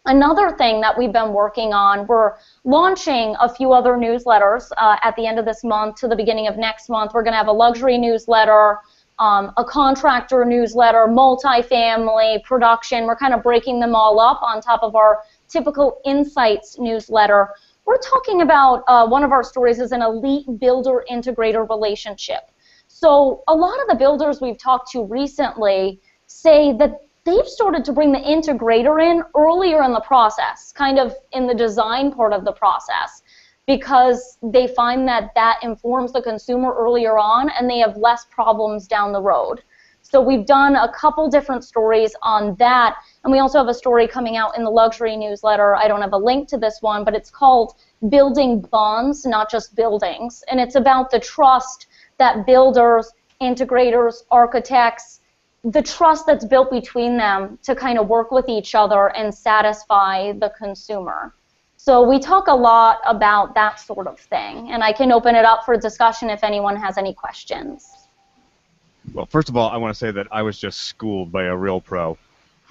Another thing that we've been working on, we're launching a few other newsletters at the end of this month to the beginning of next month. We're going to have a luxury newsletter, a contractor newsletter, multifamily, production. We're kind of breaking them all up on top of our typical insights newsletter. We're talking about one of our stories is an elite builder-integrator relationship. So a lot of the builders we've talked to recently say that they've started to bring the integrator in earlier in the process, kind of in the design part of the process, because they find that that informs the consumer earlier on and they have less problems down the road. So we've done a couple different stories on that, and we also have a story coming out in the luxury newsletter. I don't have a link to this one, but it's called Building Bonds, Not Just Buildings, and it's about the trust that builders, integrators, architects, the trust that's built between them to kind of work with each other and satisfy the consumer. So we talk a lot about that sort of thing, and I can open it up for discussion if anyone has any questions. Well, first of all, I want to say that I was just schooled by a real pro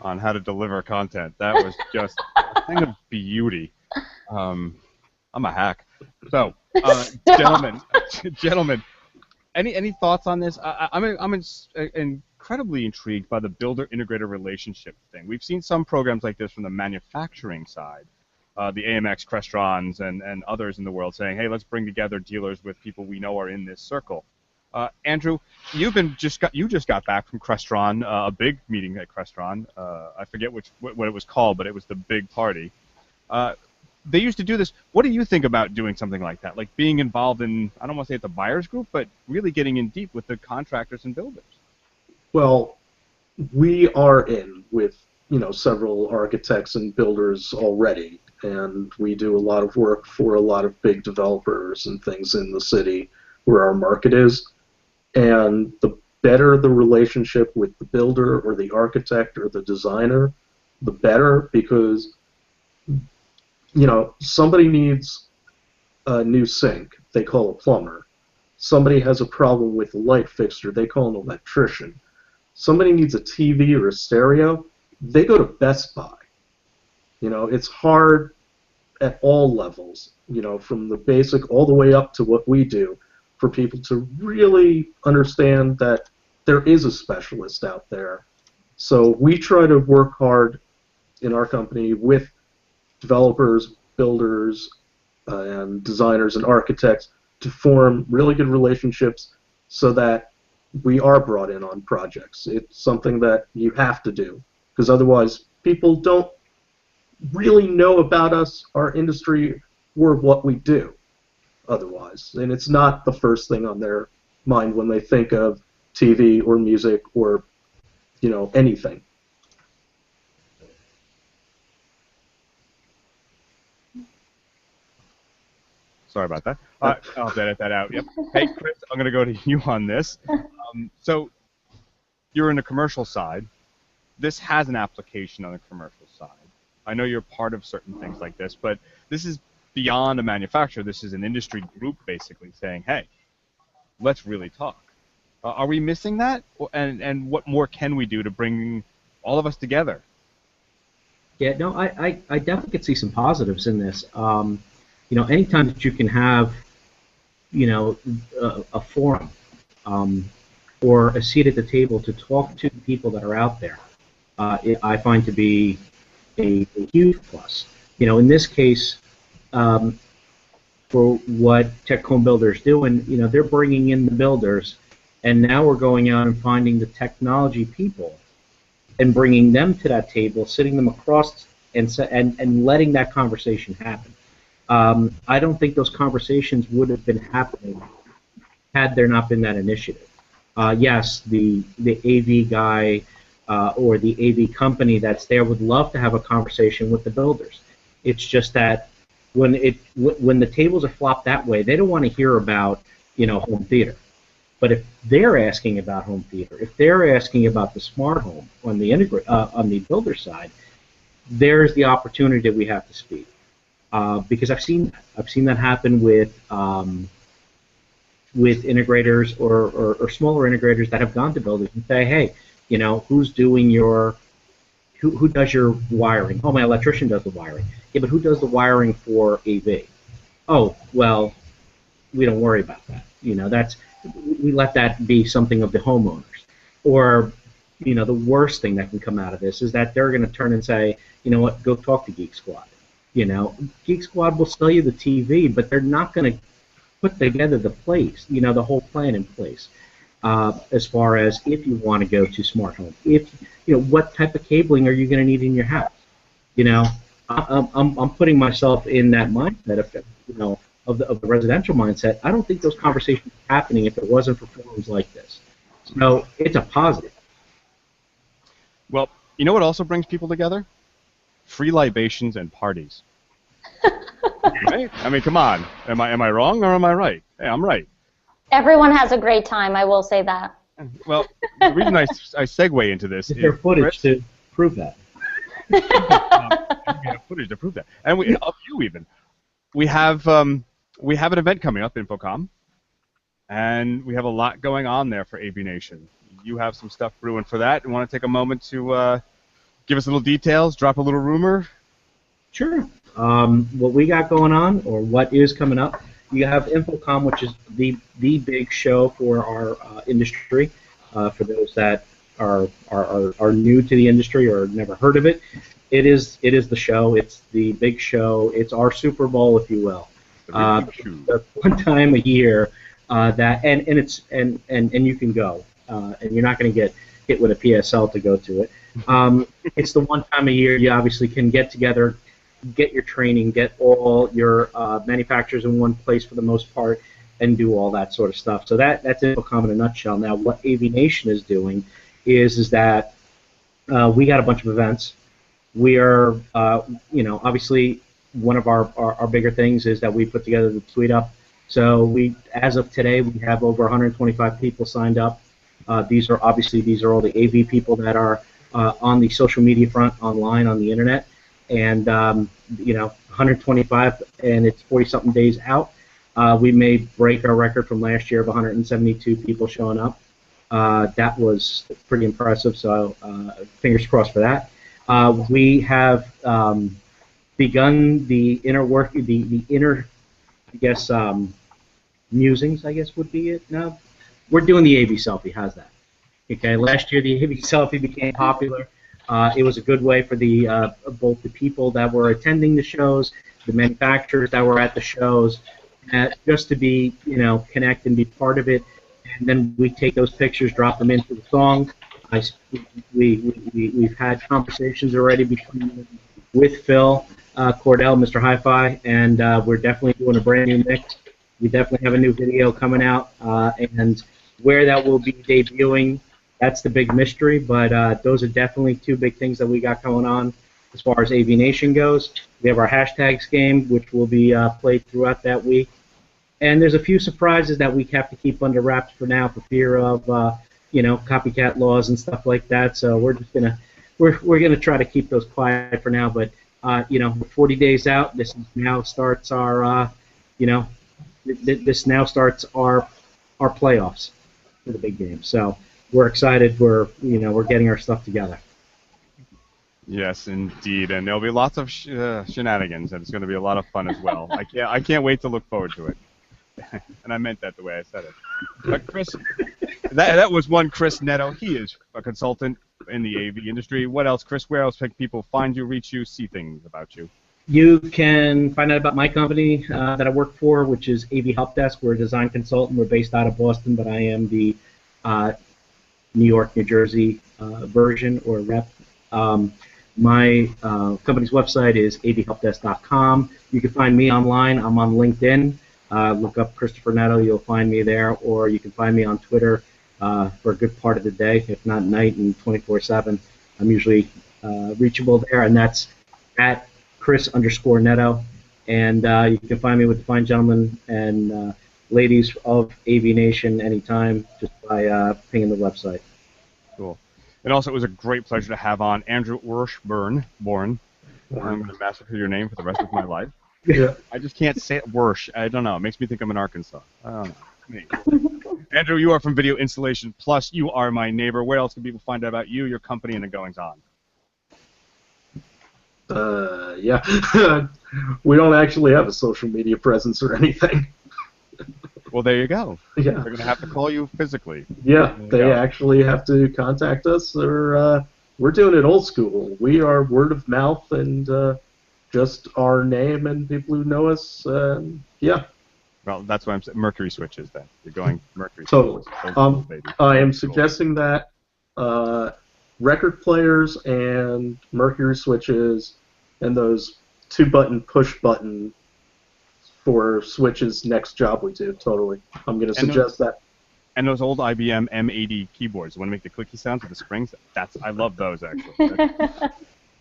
on how to deliver content. That was just a thing of beauty. I'm a hack. So, gentlemen, any thoughts on this? I'm incredibly intrigued by the builder-integrator relationship thing. We've seen some programs like this from the manufacturing side, the AMX, Crestrons, and others in the world saying, hey, let's bring together dealers with people we know are in this circle. Andrew, you just got back from Crestron, a big meeting at Crestron. I forget what it was called, but it was the big party. They used to do this. What do you think about doing something like that, like being involved in, I don't want to say it's a buyer's group, but really getting in deep with the contractors and builders? Well, we are in with several architects and builders already, and we do a lot of work for a lot of big developers and things in the city where our market is. And the better the relationship with the builder or the architect or the designer, the better, because somebody needs a new sink, they call a plumber. Somebody has a problem with a light fixture, they call an electrician. Somebody needs a TV or a stereo, they go to Best Buy. It's hard at all levels, from the basic all the way up to what we do, for people to really understand that there is a specialist out there. So we try to work hard in our company with developers, builders, and designers and architects to form really good relationships so that we are brought in on projects. It's something that you have to do, because otherwise people don't really know about us, our industry, or what we do otherwise. And it's not the first thing on their mind when they think of TV or music or, anything. Sorry about that. I'll edit that out. Yep. Hey, Chris, I'm going to go to you on this. So you're in the commercial side. This has an application on the commercial side. I know you're part of certain things like this, but this is beyond a manufacturer. This is an industry group basically saying, hey, let's really talk. Are we missing that? And what more can we do to bring all of us together? Yeah, no, I definitely could see some positives in this. Anytime that you can have, a forum or a seat at the table to talk to the people that are out there, I find to be a huge plus. In this case, for what TecHomeBuilder is doing, they're bringing in the builders, and now we're going out and finding the technology people and bringing them to that table, sitting them across and letting that conversation happen. I don't think those conversations would have been happening had there not been that initiative. Yes, the AV guy or the AV company that's there would love to have a conversation with the builders. It's just that when the tables are flopped that way, they don't want to hear about home theater. But if they're asking about home theater, if they're asking about the smart home on the builder side, there's the opportunity that we have to speak. Because I've seen that happen with integrators or smaller integrators that have gone to builders and say, hey, who's doing who does your wiring? Oh, my electrician does the wiring. Yeah, but who does the wiring for AV? Oh, well, we don't worry about that. We let that be something of the homeowners. Or, the worst thing that can come out of this is that they're going to turn and say, you know what, go talk to Geek Squad. Geek Squad will sell you the TV, but they're not going to put together the whole plan in place. As far as if you want to go to smart home, what type of cabling are you going to need in your house? I'm putting myself in that mindset of the residential mindset. I don't think those conversations are happening if it wasn't for forums like this. So it's a positive. Well, you know what also brings people together? Free libations and parties. Right? I mean, come on. Am I wrong or am I right? Hey, I'm right. Everyone has a great time, I will say that. Well, the reason I segue into this is there footage to prove that. We have footage to prove that, and of you even. We have an event coming up, Infocom, and we have a lot going on there for AV Nation. You have some stuff brewing for that. You want to take a moment to give us a little details, drop a little rumor? Sure. What we got going on, or what is coming up, you have Infocom, which is the big show for our industry. For those that are new to the industry or never heard of it, it is the show. It's the big show. It's our Super Bowl, if you will. The one time a year that and you can go, and you're not going to get hit with a PSL to go to it. It's the one time a year you obviously can get together, get your training, get all your manufacturers in one place for the most part, and do all that sort of stuff. So that's Infocom in a nutshell. Now, what AV Nation is doing is that we got a bunch of events. We are, obviously one of our bigger things is that we put together the Tweet Up. So as of today, we have over 125 people signed up. These are all the AV people that are on the social media front, online, on the internet. And 125, and it's 40-something days out. We may break our record from last year of 172 people showing up. That was pretty impressive. So fingers crossed for that. We have begun the inner work, the inner, I guess, musings, I guess would be it. No, we're doing the AV selfie. How's that? Okay. Last year the AV selfie became popular. It was a good way for both the people that were attending the shows, the manufacturers that were at the shows, just to be, connect and be part of it. And then we take those pictures, drop them into the song. We've had conversations already with Phil Cordell, Mr. Hi-Fi, and we're definitely doing a brand new mix. We definitely have a new video coming out, and where that will be debuting, that's the big mystery, but those are definitely two big things that we got going on as far as AV Nation goes. We have our hashtags game, which will be played throughout that week. And there's a few surprises that we have to keep under wraps for now for fear of, copycat laws and stuff like that. So we're just we're gonna try to keep those quiet for now. But we're 40 days out. This now starts our, this now starts our playoffs for the big game. So we're excited. We're getting our stuff together. Yes, indeed, and there'll be lots of shenanigans, and it's going to be a lot of fun as well. I can't wait to look forward to it. And I meant that the way I said it. But Chris, that was one Chris Neto. He is a consultant in the AV industry. What else, Chris? Where else can people find you, reach you, see things about you? You can find out about my company that I work for, which is AV Help Desk. We're a design consultant. We're based out of Boston, but I am the New York, New Jersey version or rep. My company's website is avhelpdesk.com. You can find me online. I'm on LinkedIn. Look up Christopher Neto. You'll find me there, or you can find me on Twitter for a good part of the day, if not night and 24/7. I'm usually reachable there, and that's at Chris_Neto. And you can find me with the fine gentlemen and ladies of AV Nation anytime just by pinging the website. Cool. And also, it was a great pleasure to have on Andrew Wirshborn. I'm going to massacre your name for the rest of my life. Yeah. I just can't say it. Wirsh. I don't know. It makes me think I'm in Arkansas. I don't know. Andrew, you are from Video Installation Plus. You are my neighbor. Where else can people find out about you, your company, and the goings-on? Yeah. We don't actually have a social media presence or anything. Well, there you go. Yeah. They're going to have to call you physically. Yeah, There you they go. actually have to contact us, or we're doing it old school. We are word of mouth and just our name and people who know us. Yeah, Well, that's why I'm saying Mercury switches then. You're going Mercury totally. switches. Old school, baby. I am Old school. suggesting that record players and Mercury switches and those 2-button push button for switches next job we do. Totally. I'm going to suggest that. And those old IBM M80 keyboards, want to make the clicky sounds with the springs? I love those, actually.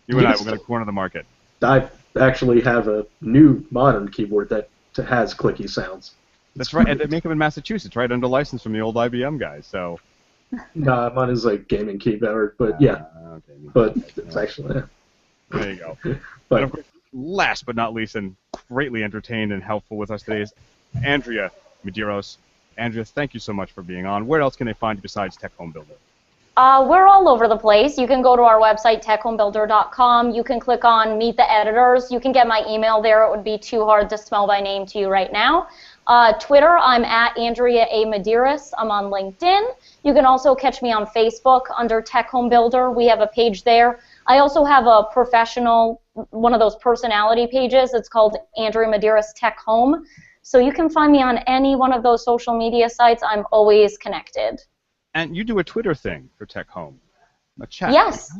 You and I, we're going to corner the market. I actually have a new modern keyboard that has clicky sounds. That's right, and they make them in Massachusetts, right, under license from the old IBM guys, so... Nah, mine is a gaming keyboard, but yeah. Okay. But it's actually... There you go. But And of course, last but not least, and greatly entertained and helpful with us today is Andrea Medeiros. Andrea, thank you so much for being on. Where else can they find you besides TecHomeBuilder? We're all over the place. You can go to our website, techhomebuilder.com. You can click on Meet the Editors. You can get my email there. It would be too hard to spell by name to you right now. Twitter, I'm at Andrea A. Medeiros. I'm on LinkedIn. You can also catch me on Facebook under TecHomeBuilder. We have a page there. I also have a professional, one of those personality pages. It's called Andrea Medeiros Tech Home. So you can find me on any one of those social media sites. I'm always connected. And you do a Twitter thing for Tech Home, a chat. Yes,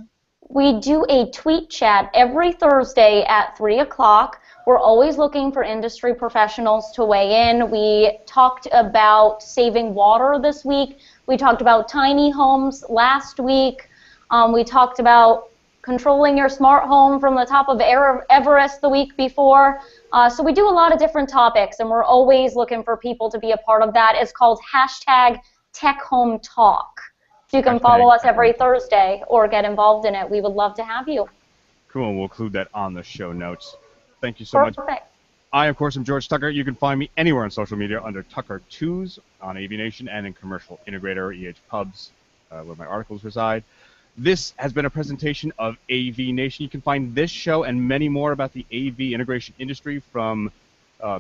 we do a tweet chat every Thursday at 3 o'clock. We're always looking for industry professionals to weigh in. We talked about saving water this week. We talked about tiny homes last week. We talked about controlling your smart home from the top of Everest the week before. So we do a lot of different topics, and we're always looking for people to be a part of that. It's called #TechHomeTalk. So you can follow us every Thursday or get involved in it. We would love to have you. Cool, we'll include that on the show notes. Thank you so much. Perfect. I, of course, am George Tucker. You can find me anywhere on social media under Tucker2s on AV Nation and in Commercial Integrator, EH Pubs, where my articles reside. This has been a presentation of AV Nation. You can find this show and many more about the AV integration industry, from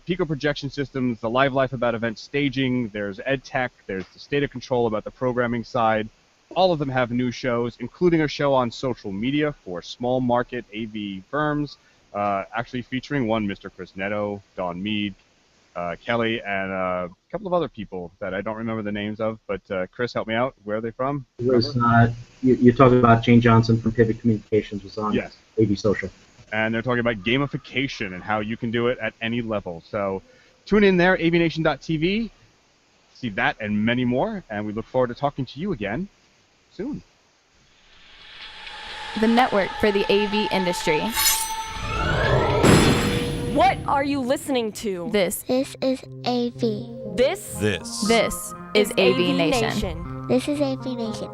Pico projection systems, the live life about event staging, there's EdTech, there's the state of control about the programming side. All of them have new shows, including a show on social media for small market AV firms, actually featuring one Mr. Chris Neto, Don Mead, Kelly, and a couple of other people that I don't remember the names of, but Chris, help me out. Where are they from? It was, you're talking about Jane Johnson from Pivot Communications was on Yes. AV Social. And they're talking about gamification and how you can do it at any level. So tune in there, avnation.tv, see that and many more, and we look forward to talking to you again soon. The network for the AV industry. What are you listening to? This This is AV. This This is AV Nation. This is AV Nation.